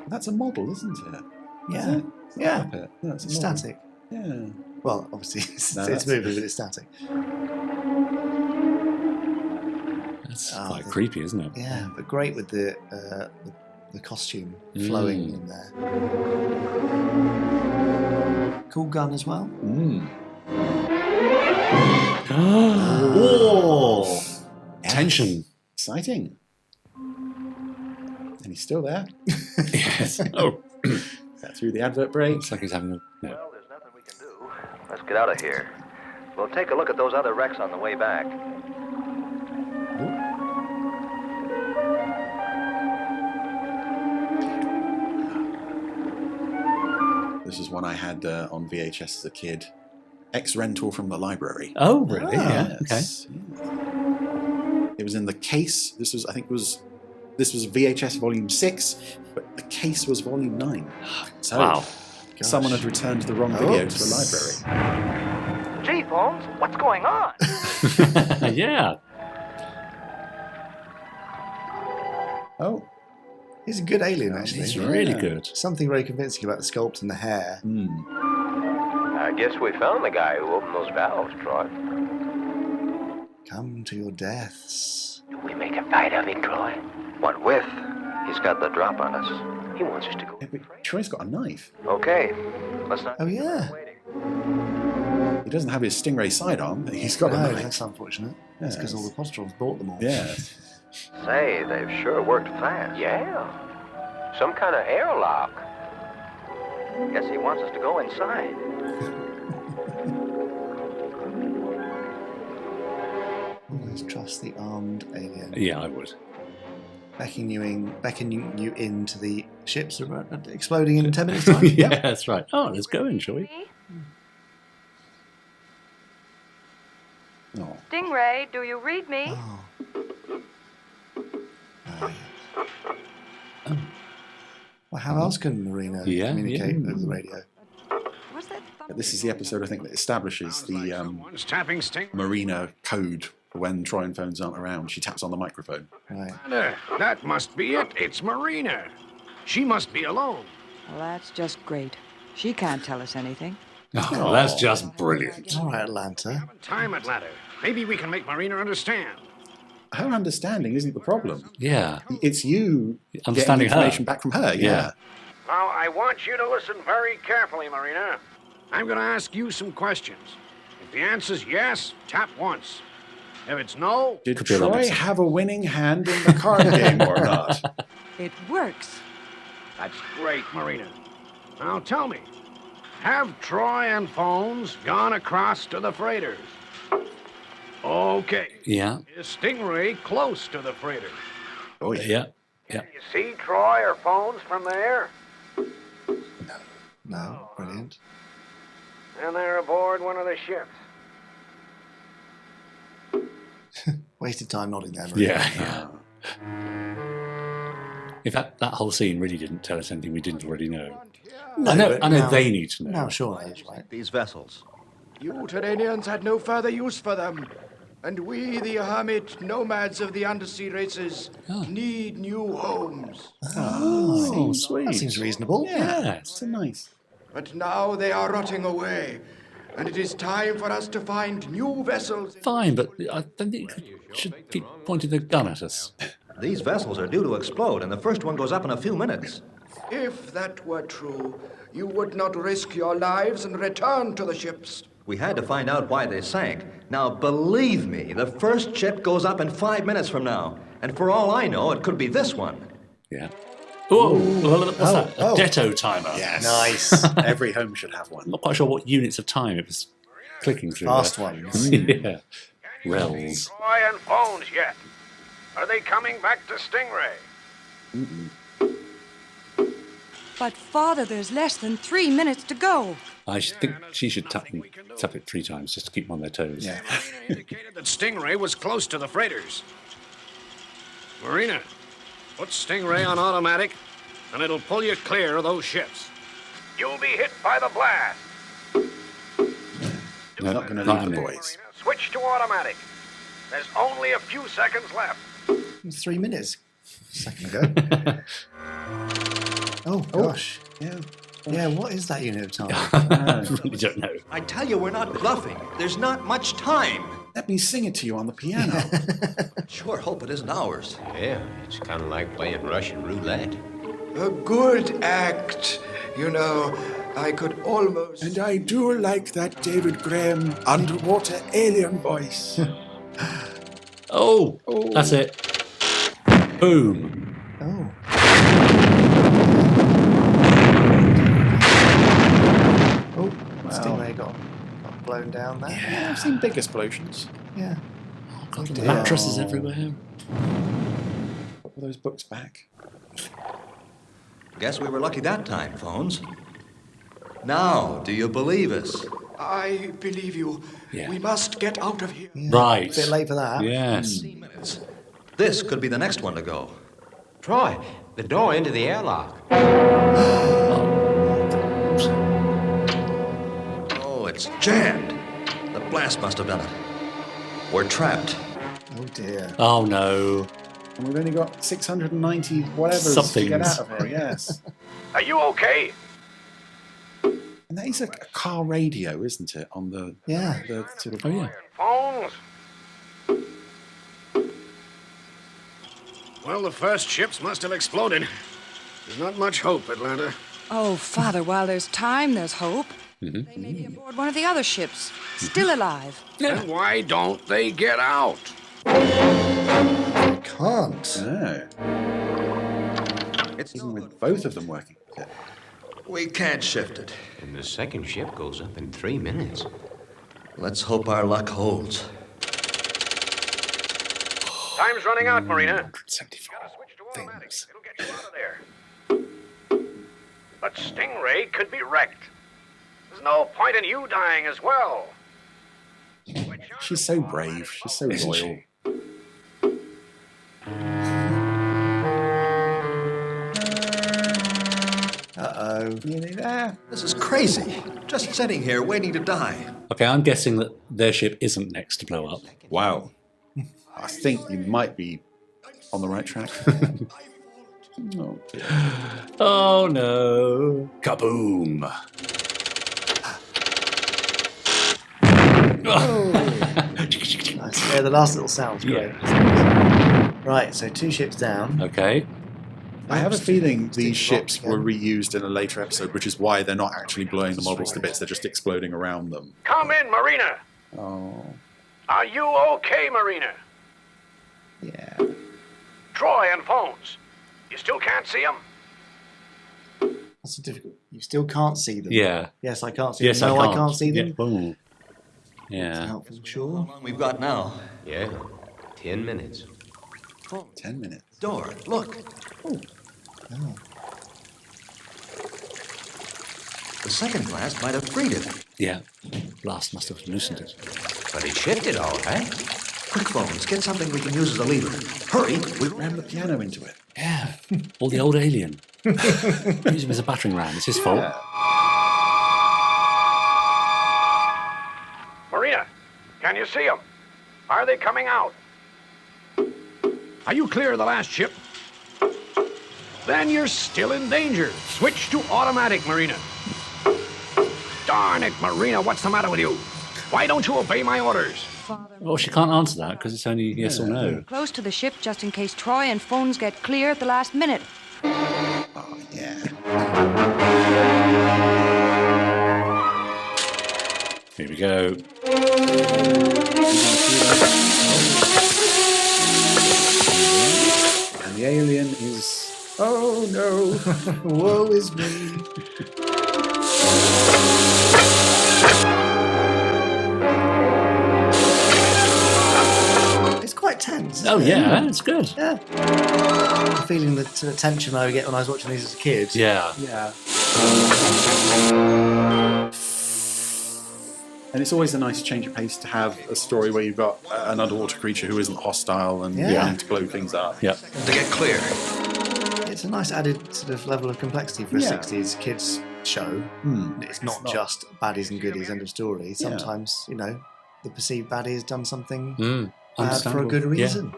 That's a model, isn't it?
Yeah.
Is it?
Yeah.
Puppet. No, it's a
It's
model.
static.
Yeah.
Well, obviously, it's
that's
moving, but it's static.
That's quite creepy, isn't it?
Yeah, but great with the costume flowing in there. Cool gun as well.
Oh! Tension.
Exciting. And he's still there.
Yes. Oh.
Is that through the advert break?
Looks like he's having a... No.
Well, there's nothing we can do. Let's get out of here. We'll take a look at those other wrecks on the way back.
This is one I had on VHS as a kid. Ex-rental from the library.
Oh, really?
Yes.
Okay.
Yeah. It was in the case. This was VHS volume 6, but the case was volume 9. So
wow.
Someone had returned the wrong video to the library.
Gee, Holmes, what's going on?
Yeah.
Oh.
He's a good alien, actually.
He's really good.
Something very convincing about the sculpt and the hair.
I guess we found the guy who opened those valves, Troy.
Come to your deaths.
Do we make a fight of it, Troy? What with? He's got the drop on us. He wants us to go.
Yeah, but Troy's got a knife.
Okay. Let's not.
Oh, yeah.
He doesn't have his Stingray sidearm, but he's got a knife.
That's unfortunate. That's because all the Podsterons bought them all.
Yeah.
Say, they've sure worked fast. Yeah. Some kind of airlock. Guess he wants us to go inside.
Always trust the armed alien.
Yeah, I would.
Beckoning you into the ships exploding in 10 minutes' time.
Yeah, that's right. Oh, let's go in, shall we?
Oh.
Stingray, do you read me?
Well, how else can Marina communicate over the radio?
But this is the episode, I think, that establishes the
Tapping Sting.
Marina code for when Troy and phones aren't around. She taps on the microphone.
Right.
That must be it. It's Marina. She must be alone.
Well, that's just great. She can't tell us anything.
Oh, that's just brilliant.
All right, Atlanta.
Time, Atlanta. Maybe we can make Marina understand.
Her understanding isn't the problem.
Yeah.
It's you
Understanding
getting information back from her. Yeah.
Now, I want you to listen very carefully, Marina. I'm going to ask you some questions. If the answer's yes, tap once. If it's no...
Did Troy have a winning hand in the card game or not?
It works.
That's great, Marina. Now tell me, have Troy and Phones gone across to the freighters? Okay.
Yeah.
Is Stingray close to the freighters?
Oh,
yeah.
Can you see Troy or Phones from there?
No, brilliant.
And they're aboard one of the ships.
Wasted time nodding there, Maria.
Yeah. In fact, that whole scene really didn't tell us anything we didn't already know.
No,
I know they need to know.
Now, sure, that's right.
These vessels.
You Terranians had no further use for them. And we, the hermit nomads of the undersea races, need new homes.
Oh, sweet. That seems reasonable.
Yes.
So nice.
But now they are rotting away, and it is time for us to find new vessels.
Fine, but I don't think you should keep pointing the gun at us.
These vessels are due to explode, and the first one goes up in a few minutes.
If that were true, you would not risk your lives and return to the ships.
We had to find out why they sank. Now, believe me, the first ship goes up in 5 minutes from now. And for all I know, it could be this one.
Yeah. Whoa, what's that? A Detto timer.
Yes.
Nice.
Every home should have one.
I'm not quite sure what units of time it was clicking through.
Fast
there.
ones.
Yeah. Rels.
Troy and Phones yet? Are they coming back to Stingray?
But, Father, there's less than 3 minutes to go.
I think she should tap it 3 times just to keep them on their toes.
Yeah.
Indicated that Stingray was close to the freighters. Marina, put Stingray on automatic, and it'll pull you clear of those ships. You'll be hit by the blast.
No, not going to leave the boys.
Switch to automatic. There's only a few seconds left.
It was 3 minutes a second ago. Oh, gosh.
Yeah.
Yeah, what is that unit of time?
I really don't know.
I tell you, we're not bluffing. There's not much time.
Let me sing it to you on the piano.
Sure hope it isn't ours.
Yeah, it's kind of like playing Russian roulette.
A good act. You know, I could almost...
And I do like that David Graham underwater alien voice.
Oh, that's it. Boom.
Oh. Oh, Stingray got blown down there.
Yeah, I've seen big explosions.
Yeah.
Oh, God, mattresses everywhere.
Put all those books back.
Guess we were lucky that time, Phones. Now, do you believe us?
I believe you.
Yeah.
We must get out of here.
Yeah.
Right.
A bit late for that.
Yes.
Minutes. This could be the next one to go.
Troy, the door into the airlock.
Oh, it's jammed. The blast must have done it. We're trapped.
Oh, dear.
Oh, no.
And we've only got 690 whatever to
Somethings.
get out of here, yes.
Are you okay?
And that is a car radio, isn't it? On the,
Yeah.
the sort of...
Oh, yeah.
Phones? Well, the first ships must have exploded. There's not much hope, Atlanta.
Oh, Father, while there's time, there's hope.
Mm-hmm.
They may be aboard one of the other ships, still alive.
Then why don't they get out?
I can't.
No.
It's
Even with both of them working.
We can't shift it.
And the second ship goes up in 3 minutes.
Let's hope our luck holds.
Time's running out, Marina.
174
Switch to automatic.
things.
It'll get you out of there. But Stingray could be wrecked. There's no point in you dying as well.
She's so brave. She's so
Isn't
loyal.
she? Uh-oh.
Nearly there.
This is crazy. Just sitting here waiting to die.
Okay, I'm guessing that their ship isn't next to blow up.
Wow. I think you might be on the right track.
Oh, dear. Oh no. Kaboom.
Nice. Yeah, the last little sound's great. Right, so 2 ships down.
Okay.
I have a feeling these ships were reused in a later episode, which is why they're not actually blowing the models to bits. They're just exploding around them.
Come in, Marina.
Oh.
Are you okay, Marina?
Yeah.
Troy and phones. You still can't see them?
That's a difficult. You still can't see them.
Yeah.
Yes, I can't see
Yes,
them. No,
I
I can't see them.
Yeah. Boom. Yeah.
Helpful, sure.
How long we've got now?
Yeah, 10 minutes.
10 minutes.
Door, look.
Oh.
The second blast might have freed it.
Yeah. Blast must have loosened it.
But it shifted all right.
Quick, phones, get something we can use as a lever. Hurry, we
ram the piano into it.
Yeah. Or the old alien. Use him as a battering ram. It's his fault.
Marina, can you see them? Are they coming out? Are you clear of the last ship? Then you're still in danger. Switch to automatic, Marina. Darn it, Marina, what's the matter with you? Why don't you obey my orders?
Well, she can't answer that because it's only yes or no.
Close to the ship just in case Troy and phones get clear at the last minute.
Oh, yeah.
Here we go.
And the alien is... Oh, no.
Woe is me. It's quite tense.
Oh, yeah, it's good.
Yeah. The feeling that tension I would get when I was watching these as a kid.
Yeah.
Yeah.
And it's always a nice change of pace to have a story where you've got an underwater creature who isn't hostile and willing to blow things up.
Yeah.
to get clear.
It's a nice added sort of level of complexity for a
Yeah.
60s kids show. It's not just baddies and goodies, end of story. Sometimes, you know, the perceived baddie has done something bad for a good reason.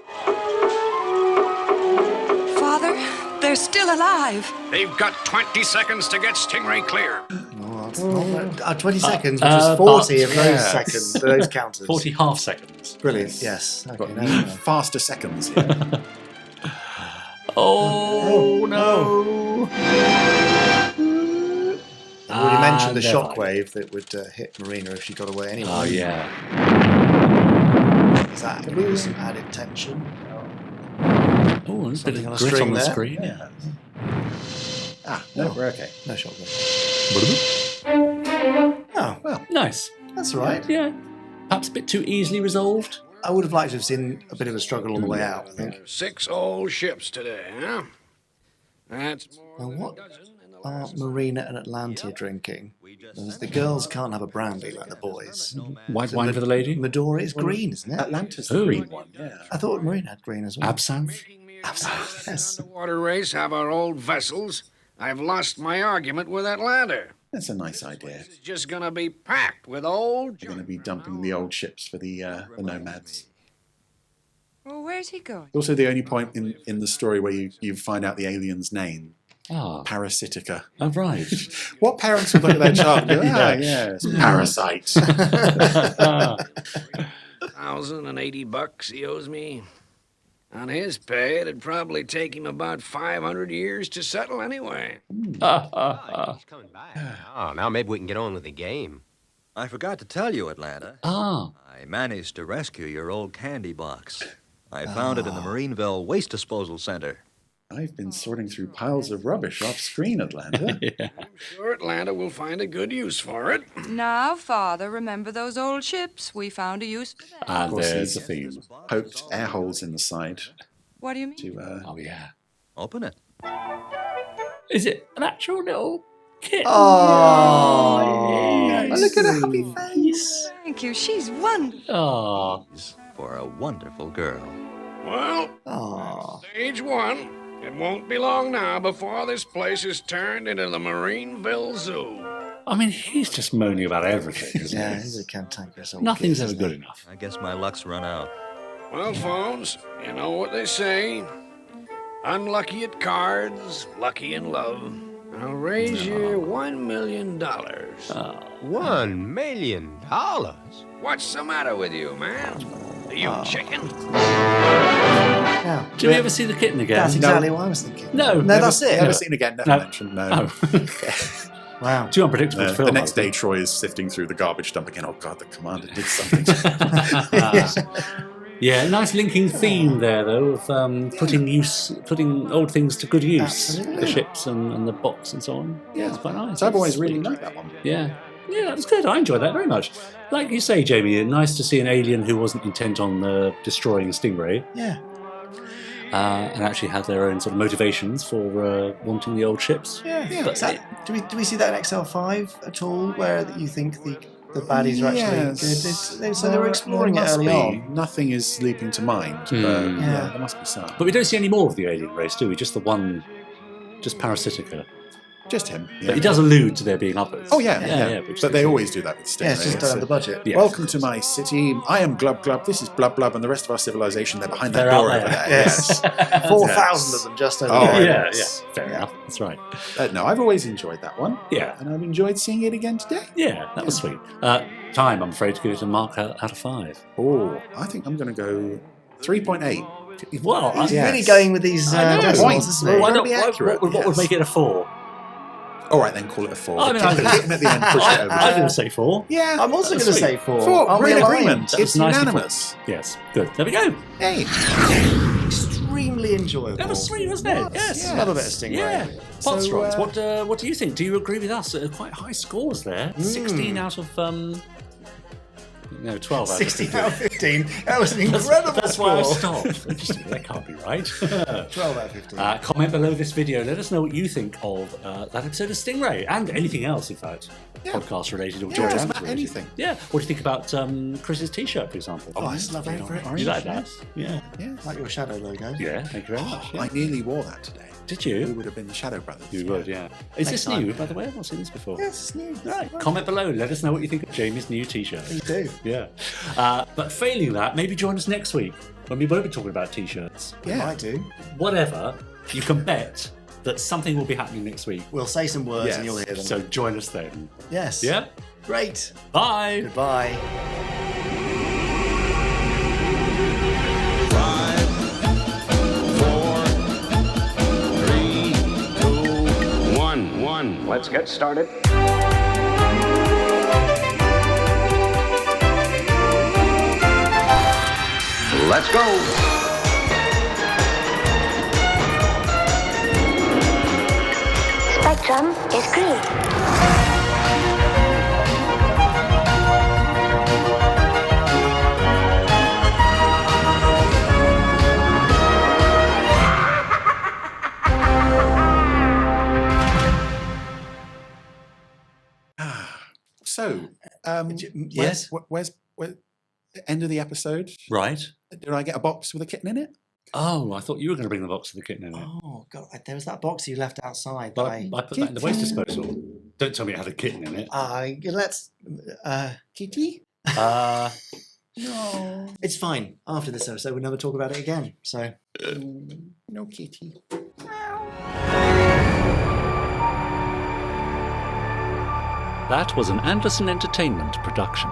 Father, they're still alive.
They've got 20 seconds to get Stingray clear.
No, that's not 20 seconds, which is 40 of those seconds, those counters.
40 half seconds.
Brilliant, yes. Okay,
Got
now
faster seconds here.
Oh, no.
I already mentioned the
they're
shockwave that would hit Marina if she got away anyway.
Oh, yeah.
Is that going to be some added tension?
Oh, there's a bit
Something on
of
a
grit
string
on the
there.
screen.
Yeah. No, we're okay.
No shockwave.
Oh, well, nice.
That's all right.
Yeah. Perhaps a bit too easily resolved.
I would have liked to have seen a bit of a struggle on the way out, I think.
6 old ships today, huh? That's
Now, what are Marina and Atlanta drinking? Because the girls can't have a brandy like the boys.
White wine for the lady?
Midori is green, isn't it?
Atlanta's the green one, yeah.
I thought Marina had green as well.
Absinthe?
Absinthe, yes.
water race have our old vessels. I've lost my argument with Atlanta.
That's a nice idea.
It's just gonna be packed with old.
You're going to be dumping the old ships for the nomads.
Well, where's he going?
Also, the only point in the story where you find out the alien's name.
Ah.
Parasitica.
Oh, right.
What parents would look at their child and go, yes, parasite.
$1,080 he owes me. On his pay, it'd probably take him about 500 years to settle anyway.
Oh, now maybe we can get on with the game.
I forgot to tell you, Atlanta.
Ah.
I managed to rescue your old candy box. I found it in the Marineville Waste Disposal Center.
I've been sorting through piles of rubbish off screen, Atlanta.
I'm sure Atlanta will find a good use for it.
Now, Father, remember those old ships? We found a use for them.
And
Of course,
there's the
he's
theme.
poked air holes in the side
What do you mean?
to.
Oh, yeah.
Open it.
Is it an actual little kitten?
Oh,
yes.
look at her happy face.
Thank you. She's wonderful.
Oh.
For a wonderful girl.
Well,
Oh.
stage 1. It won't be long now before this place is turned into the Marineville Zoo.
I mean, he's just moaning about everything, isn't
Yeah,
he?
he's a cantankerous old
Nothing's
kid,
ever
isn't
good
he?
enough.
I guess my luck's run out.
Well, phones, you know what they say.
Unlucky at cards, lucky in love. I'll raise you $1 million.
$1 million?
What's the matter with you, man? Are you chicken?
Yeah.
Do we ever see the kitten again?
That's exactly what I was thinking.
No,
that's it.
Never seen again. Never mentioned. No.
Wow.
Too unpredictable to film.
The next day, Troy is sifting through the garbage dump again. Oh God, the commander did something.
Yeah, nice linking theme there, though, of putting old things to good use.
Absolutely.
The ships and the box and so on. Yeah, it's quite nice.
So I've always really liked that one.
Yeah. Yeah, that was good. I enjoyed that very much. Like you say, Jamie, nice to see an alien who wasn't intent on destroying Stingray.
Yeah.
And actually had their own sort of motivations for wanting the old ships.
Yeah.
But
Do we see that in XL5 at all, where you think the baddies are actually good? So they were exploring it early on.
Nothing is leaping to mind, but there must be some.
But we don't see any more of the alien race, do we? Just the one, just Parasitica.
Just him.
But he does allude to there being others.
Oh, yeah. But they always do that with Stingray.
Yeah, it's just don't have the budget.
Yes.
Welcome to my city. I am Glub Glub. This is Blub Blub, and the rest of our civilization, they're behind that
They're
door
out
over
there.
there. Yes.
4,000 of them just over there.
Yeah. Fair enough. That's right.
No, I've always enjoyed that one.
Yeah.
And I've enjoyed seeing it again today.
Yeah, that was sweet. Time, I'm afraid, to give it a mark out of 5.
Oh, I think I'm going to go 3.8.
Well,
He's really going with these decimals, isn't he?
Why not?
Be accurate,
What would make it a 4?
All right, then call it a 4.
I mean,
Kick him at the end, push it over.
I'm going to say 4.
Yeah,
I'm also going to say 4.
4.
Aren't
We're
we
in
aligned?
agreement. It's
nice
unanimous.
Yes, good. There we go.
Hey.
Extremely enjoyable.
That was sweet, wasn't it? Yes.
Another bit of Stingray.
Yeah.
So,
Podsterons, what do you think? Do you agree with us? Quite high scores there. 16 out of 12 out of
16 out of 15. That was an incredible
That's why I
score.
stopped. That can't be right.
12 out of 15.
Comment below this video. Let us know what you think of that episode of Stingray and anything else, in fact, podcast related or Gerry Anderson related.
Anything.
Yeah. What do you think about Chris's T-shirt, for example?
Oh, it's lovely.
You like that? Yeah.
Like your shadow logo.
Yeah. Thank you very much.
I nearly wore that today.
Did
We
you?
would have been the Shadow Brothers.
You would, yeah. Is this new, by the way? I've not seen this before.
Yes, it's new.
Right. Comment below. Let us know what you think of Jamie's new T-shirt.
You do.
Yeah. But failing that, maybe join us next week when we won't be talking about T-shirts.
We might do.
Whatever, you can bet that something will be happening next week.
We'll say some words and you'll hear them.
So join us then.
Yes.
Yeah?
Great.
Bye.
Goodbye.
1. Let's get started.
Let's go.
Spectrum is green.
So,
yes?
Where's the end of the episode?
Right.
Did I get a box with a kitten in it?
Oh, I thought you were going to bring the box with the kitten in it.
Oh, God. There was that box you left outside.
But I put that in the waste disposal. Don't tell me it had a kitten in it.
Let's... Kitty?
Uh...
No. It's fine. After this episode, we'll never talk about it again. So...
No kitty.
That was an Anderson Entertainment production.